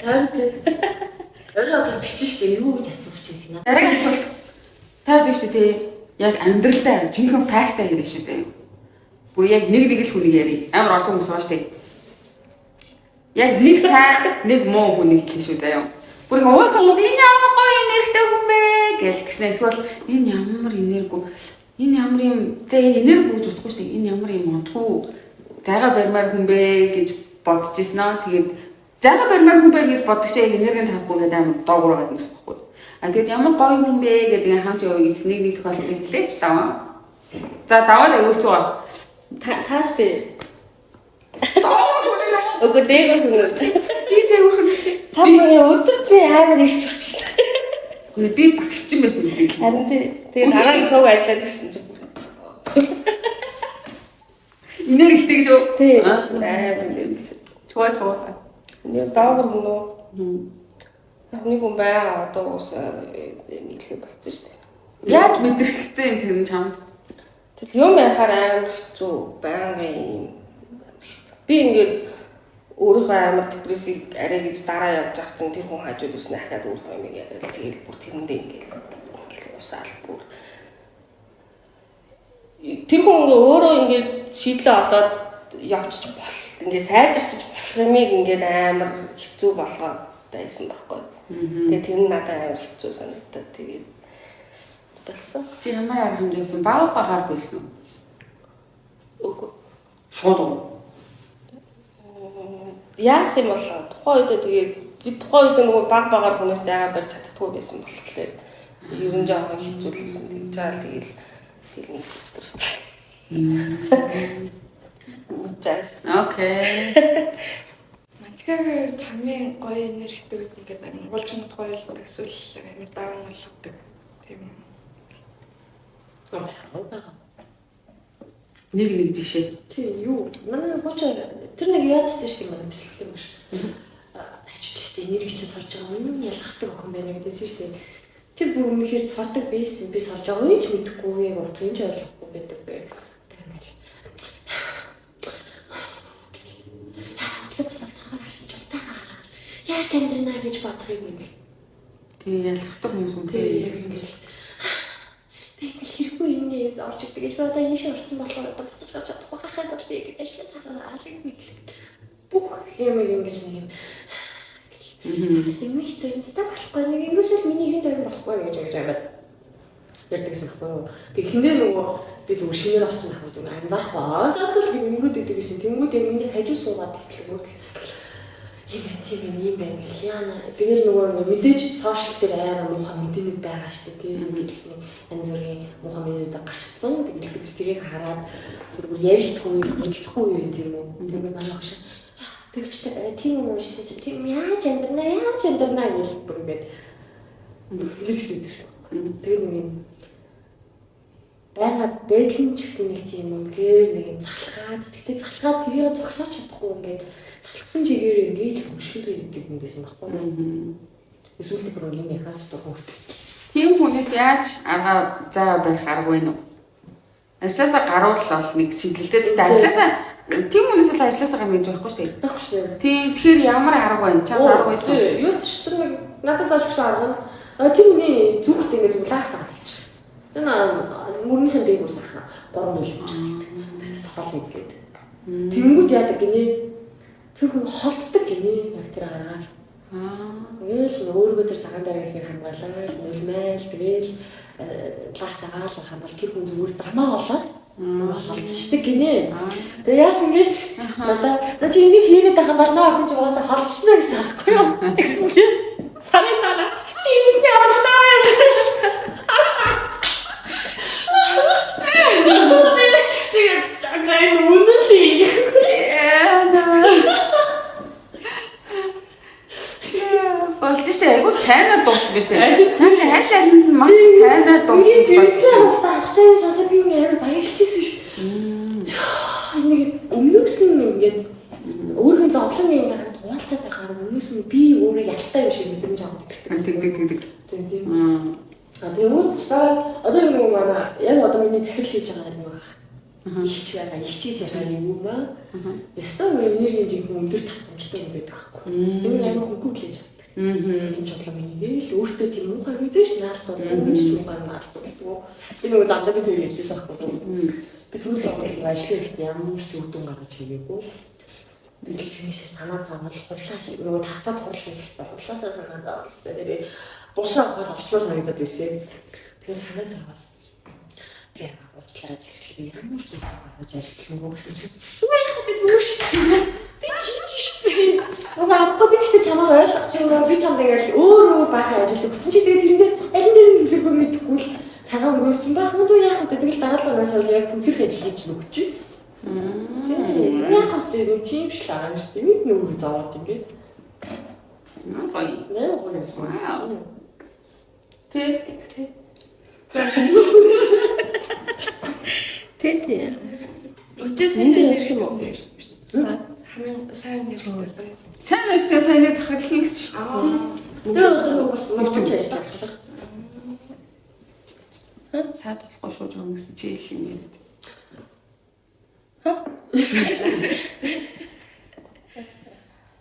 Өөрөө одоо бичих шүү дээ. Юу гэж асууж ирсэн юм. Дараагийн асуулт. Та дээ шүү дээ. Яг амьдралдаа жинхэнэ фактаа ярина шүү дээ. Бүр яг нэг л хүнийг ярий. Амар олон хүмүүс байгаа шүү дээ. Яг нэг сайн, нэг муу хүнийг хэлнэ шүү дээ. Бүр ингэ уулзгууд энэ ямар гоё энергитэй хүн бэ гэл гэснээр эсвэл энэ ямар энерги, энэ ямар юм тэгээ энерги гэж утгагүй шүү дээ. Энэ ямар юм онцгүй зайгаа барьмаар хүн бэ гэж бодож ирсэн аа. Тэгээд зайгаа барьмаар хүн бэ гэж боддог чинь энергийн тавгүй гэдэг амар доогуур байгаа юм шиг байхгүй. А тэгээд ямар гоё хүн бэ гэдэг хамт явъя гэж нэг тохиолдолд хэлээч таа. За даваад аюулгүй байх. Тааш дээ. Өгөө дээгүүр хүн. Би дээгүүр хүн. Та бүхэн өдөр чи амар ишч утсан. Гэхдээ би багш чинь байсан юм. Харин тэгээ дараа нь цуг ажиллаад ирсэн чинь. Энергитэй гэж үү? Тий. Амар чугаа. нэг даавар мөн үү? Нэг хүн байгаа одоо ус нийлхий болчихсон шүү дээ. Яаж мэдэрхцээ юм тэр нь чамд? Тэгэл юм ярахаар амар хэцүү байнгын би ингээд өөрийнхөө амар депрессийг арай гэж дараа явж байгаа чинь тэр хүн хажууд үснэ хахад өөрийнхөө юм яриад тэгэл бүр тэрэндээ ингээд усаал бүр тэр хүн ингээ өөрөө ингээд шийдлээ олоод явчих бол ингээ сайжирчиж болох юмыг ингээд амар хэцүү болгоод байсан байхгүй. Тэгээ тэр нь надад амар хэцүү санагдаад тэгээд болсон. Чи ямар арга хэмжээсэн багаар байсан уу? Үгүй. Шууд. Яасан юм бол тухайн үед тэгээд би тухайн үед нөгөө багаар хүнээс зайгаа барьж чаддгүй байсан болохоор ер нь жоохон хэцүүлсэн. Тэгж байгаа тэгэл нэг өдөр. Just Окей. Мантикагийн хамгийн гоё энергитэй үед ингээд амар уулзрахад гоё л төсөл амар даван болгодог. Тийм. Нэг жишээ. Тий, юу? Манай гоч тэр нэг яадсан шүү дээ манай бэлтгэл юм шиг. Ачиж энерги чинь сорж байгаа юм ялгардаг охин байна гэдээсэн шүү дээ. Тэр бүр үнэхээр сордог байсан. Би сорж байгаа юм ч мэдэхгүй, утгыг ч ойлгохгүй байдаг бай. Бас алцахаар харсан ч утаагаа. Яаж амьдрнаа гэж бодох юм бэ? Тэгээ ялгардаг хүмүүс юм тий. Ингээл би хэрхэн юмний орж ирдэг гэж бодоо энэ шиг орсон болохоор одоо буцаж гарч чадахгүй гарах юм бол би гэж ажилласаа алиг бидлээ. Бүх юм ингэж нэг юм. Тэгсэн мэт зөвнөстэй болохгүй нэг ерөөсөө миний хэн дээр болохгүй гэж яваад ярьдагсан байхгүй. Тэг хинээ нөгөө би зүгээр шинээр орсон байх үү анзаарахгүй. Анзаарцал би өнгөрөөд идэг гэсэн. Тэнгүүдээ миний хажуу суугаад итлээ. Юм байна гэх яана. Тэгэл нөгөө мэдээж сошиал дээр амар муухай мэдээний байгаа шүү дээ. Тийм мэдээлэл янз бүрийн муухай мэдээлэлд гарцсан. Тэгэл бид тэрийг хараад зүгээр ярилцахгүй юм тийм үү. Тэгээд манай хөш тэгвчтэй тийм юм уушсан чи тийм яаж амьдрнаа гэж бүр ингээд хэрэгт үйдсэн. Тэгээд нэг юм байгаад байдлын ч гэсэн нэг тийм үнээр нэг юм залхаад тэгтээ залхаад тэрийг зогсооч чадахгүй ингээд залхсан чигээр ингээд хөшгөл өгдөг юм байсан байхгүй юу. Эсвэл бүр юм яхаас дургуурт. Тийм хүнээс яаж арга заа барих арга вэ нү? Ажлаасаа гаруул нэг шийдэлтэй. Тэгтээ ажлаасаа тийм хүнээс л ажлаасаа гарна гэж байхгүй шүү дээ. Байхгүй шүү дээ. Тийм тэгэхээр ямар арга байна? Чамд арга байсан уу? Юу ч шүү дээ. Надад зааж өгсөн арга нь тэр хүний зүгт ингэ зуглаасаа тавьчих. Энэ мөрнийхэн дээр үс ахна 3 мөл гэж байдаг. Тохиолыг гээд. Тэнгүүд яадаг гинэ? Тэр хүн холддог гинэ яг тэр аргаар. Ингээл өөргөө тэр цагаан дараа ихээр хамгаалаад нөлмэл тэгэл лаасагаал хамгаал тэр хүн зүгээр замаа олоод холдчихдаг гинэ. Тэгээ яасан гэж надаа за чи энийг хийгээд байгаа бол нөө охин ч угаасаа холдчихно гэсэн аахгүй юу? Тэгсэн чинь сарын дараа чи юмсны авалтаа гэсэн ш. Тэгээ цагаан үнэн л ийш. Болж штэ айгуу сайнаар дууссан биз дээ. Наа чи хайл айланд нь маш сайнаар дууссан болж байна. Ахчаа сасаа би амар баярлчихсан шүү дээ. Нэг өмнөөс нь ингээд өөрхөн зовлон ингээд хуваалцаад байгаа өмнөөс нь би өөрөө ялтай юм шиг мэдрэмж авдаг. Тэг. Тийм. Тэгээд за одоо юм манай яг одоо миний захирал хийж байгаа юм байна. Ихч байгаа, ихчиж ярих юм ба. Ястаа энергийн жинхэнэ өндөр татамжтай юм байдаг байхгүй. Энэ яг хөнгөн хийж байгаа. Тийм ч бодлоо миний л өөртөө тийм муухай мэдээж наалтууд өмч муухай наалтууд. Тийм нэг замдаа би тэр ярьжсэн байхгүй. Би түрүүл аваад ажиллах ихтэй ямар ч үр дүн гаргаж хийгээгүй. Дэлгэцээс санаа зовлон хурлаа нөгөө тавтаа хурлаа гэсэн хурлаасаа санаа зовлоо. Тэр гушаа гол очмор санагдаад байсан. Тэгэхээр санаа зовлоо. Тэгээ уучлаарай зэрэглээ ямар ч зүйл гаргаж ажилласангүй гэсэн чинь. Үгүй яах вэ зүгээр шүү. Тэг хийчих шүү. Нөгөө авахгүй би тэгтээ чамайг ойлгож байгаа би чамд ингээл өөр баахан ажил өгсөн чи тэгээ тэрэндээ алин дээр нь хэлэхгүй мэдэхгүй л цагаан өнгөрөөсөн байх юм дүү яах вэ тэгэл дараалалаас бол яг төвлөрөх ажил хийж өгч чи. Яах вэ тийм шиг байгаа юм шүү. Энд нүүр зовоод ингээд. Наа гоё. Тэ. Өчигдөр нэр юм уу? Хамгийн сайн нэр үү? Сайн нэртэй сайн захирлын гэсэн шүү. Тэгээ бас мөрчөж ажиллах. Саад болохгүй шүү жоо гэсэн чи их юм яриад.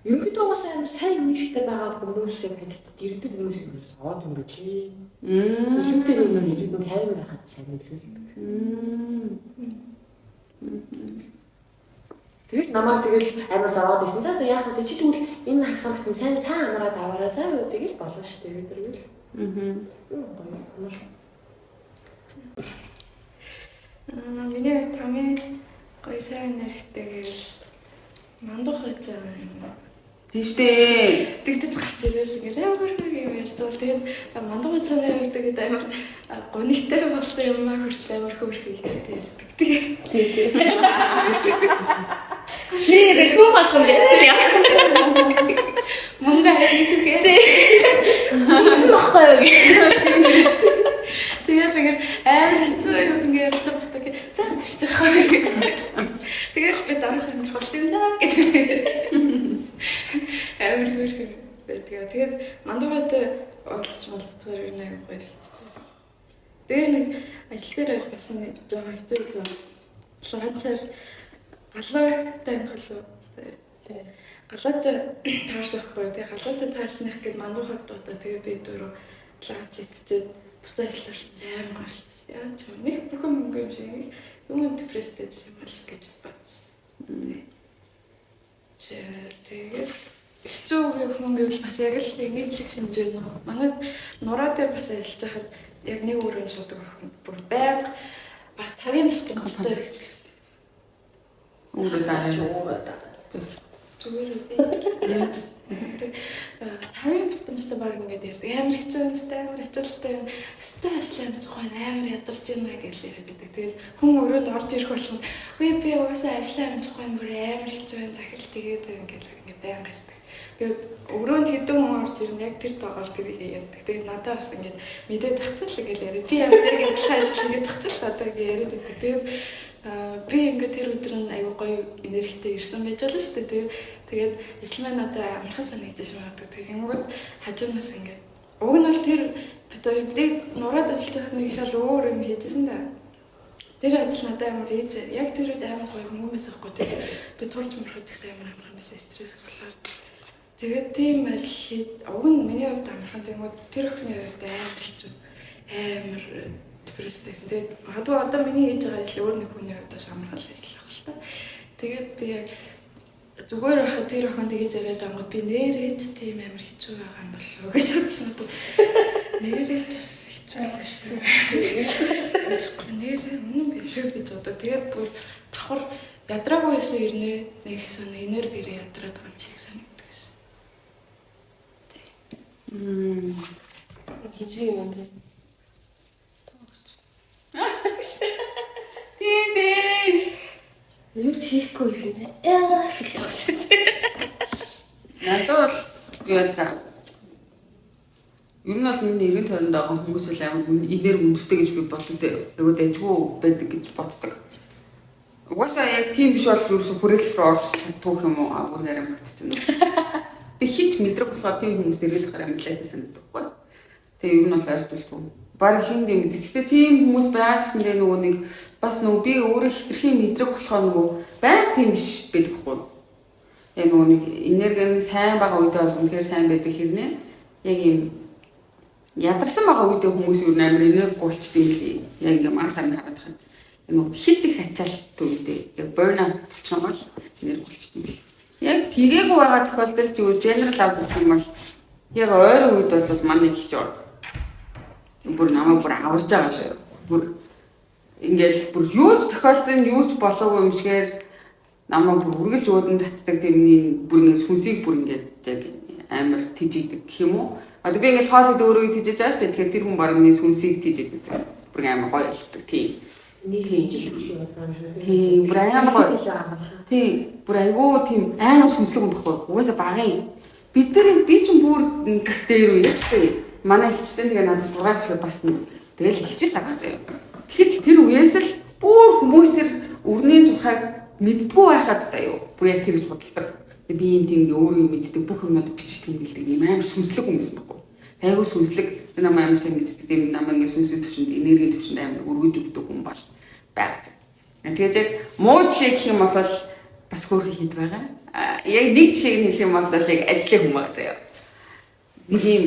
Ерөнхийдөө бас амар сайн нэртэй байгаа хүмүүсээ хэлдэг ирдэг хүмүүсээс аваад өнгөлээ. Илүүтэй нэг юм жиг 50 байхад сайн нэртэй. Тэгэл намаа тэгэл амар зовоод байсан. Цааса яах вэ? Чи тэгвэл энэ хагсамтны сайн амраад аваараа цаа юу тэгэл болно шүү дээ. Тэгэл. Миний тамийн гоё сайн нэрхтэй гэл мандуух гэж байгаа юм. Тийштэй. Тэгдэж гарч ирэл ингээл ямар юм ярьж байгаа. Тэгээд мандуух цаанаа явдаг гэдэг амар гонигтай болсон юм аа хүртэл амар хөөрхөн ихтэй ярьдаг. Тэгээд Nee, хүү болсон гэдэг яа. Мөнгө хийдүгээр. Үсэн баггүй юу. Тэгээд амар хэцүү юм ингээд ярьж байгаа хэрэг заатарч байгаа. Тэгээд би дараах юм болсон юм даа гэж. Амар хөрхөн. Тэгээд мандуугаад уулздаг юм аа гоё л. Тэгээд нэг ажил дээр бас нэг жоохон хэцүү юм. Лаачаар галуутай болов. Галуутай таарсахгүй. Тэгээ галуутай таарсных гээд мандуухад дуудаа. Тэгээ би дөрөв лаач идчихээд буцаа ажиллаж амар гарч. Яа ч юм нэг бүхэн мөнгө юм шиг юм депресстэй юм бол гэж бодсон. Тэгээд хэцүү юм гэвэл бас яг л нийтлэг хэмжээ нөө. Манай нураа дээр бас ажиллаж байхад яг нэг өрөөнд суудаг бүр байнга баг цагийн давтамжтай байлж. Зүгээр цагийн давтамжтай баг ингээд ярьдаг. Амар хэцүү юмстай, амар хэцүүлтэй юм. Өстэй ажиллаа гэж гоо амар ядарч байна гэж яриад байдаг. Тэгээд хүн өрөөнд орж ирэх болгонд би угаасаа ажиллаа гэж гоо бүр амар хэцүү юм захирал тэгээд ингээд байнга ярьдаг. Тэгээд өрөөнд хэдэн хүн орж ирнэ яг тэр тоогоор тэрийг ярьдаг. Тэгээд надад бас ингээд мэдээ тахцал гэж яриад. Би бас яг ажиллаа ингээд тахцал надад ингээд яриад байдаг. Тэгээд би ингээд тэр өдөр нь аюу гоё энергитэй ирсэн байж болно шүү дээ. Тэгээд Тэгээд ижил маань надад амархас санагдаж магадгүй. Тэгэнгүүт хажуунаас ингээд уг нь бол тэр бид нураад ажиллаж байхад нэг шал өөр юм хийжсэн да. Тэр ажил надад амар хийжээ. Яг тэр үед амар гоё хүмүүс ахгүй. Тэгээд би турж мөрөхөд гэсэн амар юмсан стресс болоод. Тэгээд тийм ажил уг нь миний хувьд амархан тэгмүүд тэр охины хувьд амар хэцүү. Амар депресс гэсэн. Тэгээд магадгүй одоо миний хийж байгаа ажил өөр нэг хүний хувьд бас амархан ажил байх л та. Тэгээд би яг зүгээр байхад тэр охин тэгэж яриад байгаа би нэрэж тийм амар хэцүү байгаа юм болов гэж бодож надад. Нэрэж бас хэцүү. Нэр үнэн гэж бодоо. Тэгээд бүр давхар ядраагүй байсан ирнэ нэг сон энергиэр ядраад байгаа юм шиг санагддаг гэсэн. Хижиг юм тий. Тийм. Юу ч хийхгүй юм. Яа хэлээ. Надад юу яа. Ер нь бол миний 90 тойронд байгаа хүмүүс л амар энерги өндөртэй гэж би боддог. Айгуу дайггүй байдаг гэж боддог. Угаасаа яг тийм биш бол ерөөсө хүрээлэл рүү орж чаддгүй юм уу? Бүр ярим бодсон. Би хит мэдрэг болохоор тийм хүмүүс дэргээд гараа амлаад санагддаг байхгүй. Тэгээ ер нь бол ойртолгүй. Бараг хин дэм мэдээ. Гэтэ тийм хүмүүс байгаадсан дээ нөгөө нэг бас нөгөө би өөрөө хитрхийн мэдрэг болохоор нөгөө байг тийм биш байдаг байхгүй. Яг нөгөө нэг энерги нь сайн байгаа үедээ бол үнэхээр сайн байдаг хэрнээ. Яг юм ядарсан байгаа үедээ хүмүүс юу амар энерги болчдөг юм лээ. Яг ингээм асар нь хараад байгаа. Нөгөө хит их ачаалт үедээ яг burnout болчихсон бол энерги болчдөг юм. Яг тгээгүй байгаа тохиолдолд юу general авч үзэх юм бол яг ойрын үед бол манай их ч бүр намайг бүр аварж байгаа шүү. Бүр ингээл бүр юу ч тохиолдсон юу ч болоогүй юм шигээр намайг бүр үргэлж өөдөн татдаг тэрний бүр ингээд сүнсийг бүр ингээд яг амар тижигдэг гэх юм уу? Одоо би ингээд хоолойд өөрөө тижиж байгаа шүү дээ. Тэгэхээр тэр хүн баг миний сүнсийг тижигдэг. Бүр амар гоё ялдаг тийм. Нэг ижил биш юм байна шүү. Тийм, бүр амар гоё. Тийм, бүр айгүй тийм амар сүнслэг юм баггүй. Угаасаа багын. Бид нар би ч бүр бас дээр үе яштай. Манай их чинь тэгээ надад зураг чихэр бас тэгэл хичээл байгаа заяа. Тэгэхэд тэр үеэс л бүр хүмүүс тэр өрнийн зурхаг мэддгүү байхад заяа. Бүр яг тэрж бодолдог. Би юм тийм өөрөө мэддэг бүх юмнууд бичдэг юм гэлдэг. Ийм амар сүнслэг хүмүүс баггүй. Айгуу сүнслэг намайг амар сайн мэддэг. Тийм намайг ингээ сүнсийн төвшөнд энергийн төвшөнд амар өргөж өгдөг хүн бол байгаа. Тэгээд яг муу жишээ гэх юм бол бас хөөрхөн хэд байгаа. Яг нэг жишээг хэлэх юм бол яг ажлын хүн байгаа заяа. Нэг юм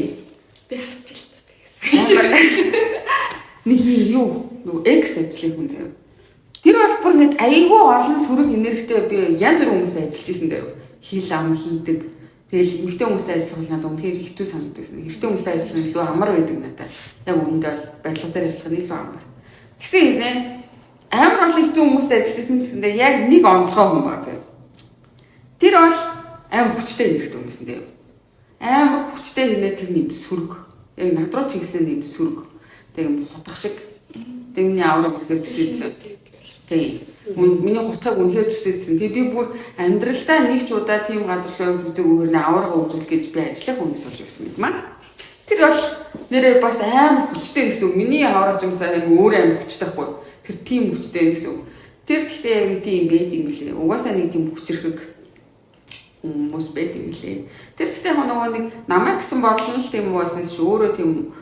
би хасч л та тэгсэн. Нэг юм юу нөгөө X ажлын хүн заяа. Тэр бол бүр ингээд айгүй олон сөрөг энергитэй би янз бүрийн хүмүүстэй ажиллаж ирсэн заяа. Хил ам хийдэг. Тэгэл эмэгтэй хүмүүстэй ажиллах бол надад үнэхээр хэцүү санагддаг. Эрэгтэй хүмүүстэй ажиллах нь илүү амар байдаг надад. Яг үүндээ бол барилга дээр ажиллах нь илүү амар. Тэгсэн хэрнээ амар олон хэцүү хүмүүстэй ажиллаж ирсэн гэсэндээ яг нэг онцгой хүн баг заяа. Тэр бол амар хүчтэй энергитэй хүмүүс юм заяа. Амар хүчтэй хэрнээ тэр нэм сүрэг. Яг над руу чиглэсэн нэм сүрэг. Тэг юм хутгах шиг. Тэгний авраг үнэхээр төсөөдсөн. Тэг. Миний хутгаг үнэхээр төсөөдсөн. Тэг би бүр амьдралдаа нэг ч удаа тийм газар руу явж үзээгүй хэрнээ авраг өгүүлэх гэж би ажиллах хүмүүс болж байсан юм аа. Тэр бол нэрээ бас амар хүчтэй гэсэн үг. Миний аврагч юмсаа өөр амар хүчтэй байхгүй. Тэр тийм хүчтэй гэсэн үг. Тэр гэхдээ яг нэг тийм байд юм билээ. Угаасаа нэг тийм хүчрхэг хүмүүс байд юм билээ. Тэр гэхдээ нөгөө нэг намайг гэсэн бодол нь л тийм ууснаас өөрөө тийм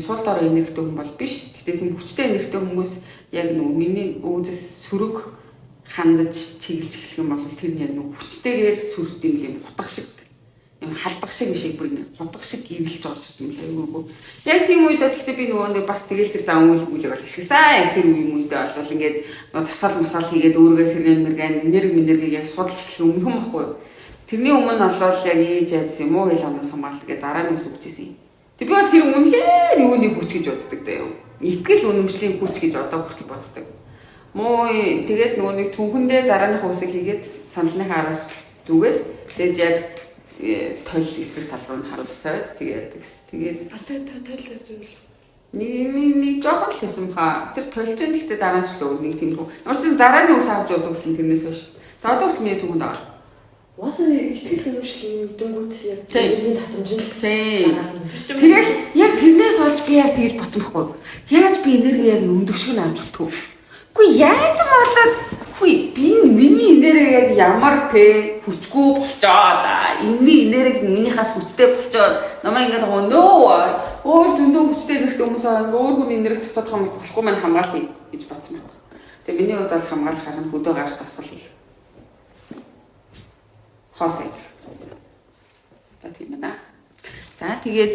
сул дор энергитэй хүн бол биш. Гэхдээ тийм хүчтэй энергитэй хүмүүс яг нөгөө миний өөдөөс сүрэг хандаж чиглэж эхлэх юм бол тэр нь яг нөгөө хүчтэйгээр сүрд юм хутгах шиг юм халдах шиг биш бүр ингэ хутгах шиг гэрэлж орж ирсэн юм лээ. Яг тийм үед гэхдээ би нөгөө нэг бас тэгэл тэр зам үйл бол ашигсан. Яг тэр үеийн үедээ бол ингээд нөгөө тасаал масаал хийгээд өөргөө сэргэн мэргэн энерги яг судалж эхлэх юм байхгүй юу? Тэрний өмнө олвол яг ээж айдсан юм уу хэл ханаас хамгаалдаг гэж зараа нэг үгчээсэн. Тэг би бол тэр үнэхээр юуны хүч гэж боддог даа юу. Итгэл үнэмшлийн хүч гэж одоо хүртэл боддог. Муу тэгээд нөгөө нэг цүнхэндээ зарааных уусыг хийгээд саналныхаа араас зүгээд тэгээд яг тойл эсрэг тал руу харуулж тавиад тэгээд тойл нэг жоохон л хэсэм хаа. Тэр тойлжэн гэхдээ дараамжлаа нэг тийм үү. Ямар ч зарааны ус авч удаа гэсэн тэрнээс хойш. Одоо ч миний цүнхэнд байгаа. Уусаа итгэл үнэмшлийн дүнгууд яг энергийн татамжил. Тэгэл яг тэрнээс олж би яг тэгж боцсон байхгүй. Яаж би энерги яг өндөгшгөн авч удахгүй. Үгүй яаж болоод Хүй миний энерги яг ямар те хүчгүй болчоод энэний энерги минийхаас хүчтэй болчоод намайг ингээд нөө өөр зөндөө хүчтэй энергтэй хүмүүс өөр хүн энерги тавцаадах юм болохгүй маань хамгаалъя гэж бодсон байна. Тэгээ миний хувьд бол хамгаалахаар нь хөдөө гарах дасгал хийх. Хоосой. За тийм байна. За тэгээд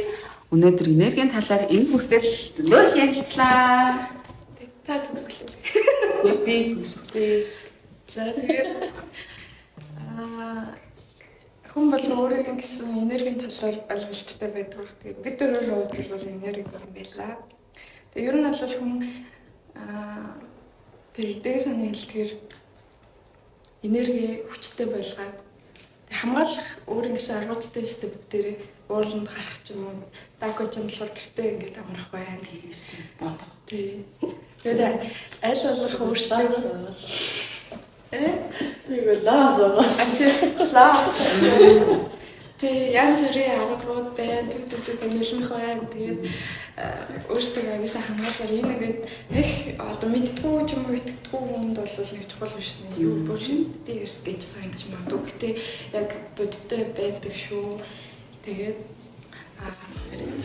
өнөөдөр энергийн талаар энэ хүртэл зөндөө ярилцлаа. Та төгсгөл. Би төгсөхгүй. За тэгээд хүн бол өөрийн гэсэн энергийн талаар ойлголттой байдаг бах. Тэгээд бид өөрөөр бол энерги юм байлаа. Тэгээд ер нь бол хүн тэгээд дээс нь хэлдгээр энерги хүчтэй байлгаад хамгаалах өөрийн гэсэн аргуудтай шүү дээ бид дээрээ ууланд гарах ч юм уу дагууч юм болохоор гэртээ ингээд амрах байна гэж бод. Тэгээд аль болох өөрсдөө нэг лаасаа. Тэг янз бүрийн аргууд байна, төг нэлмэх байна. Тэгээд өөрсдөө аяасан хамгаалаар энэ ингээд нэг одоо мэдтгүү ч юм уу итгэдэггүй хүнд бол нэг чухал биш. Юу бүр шийдээс гэж санагдаж магадгүй. Гэхдээ яг бодтой байдаг шүү. Тэгээд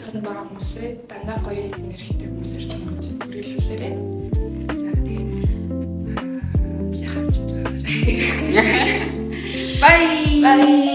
хэн баг хүмүүсээ дандаа гоё энергитэй хүмүүсээр сонгож хэрэглүүлээрэй. За тэгээд сайхан бицгаар. Bye. Bye.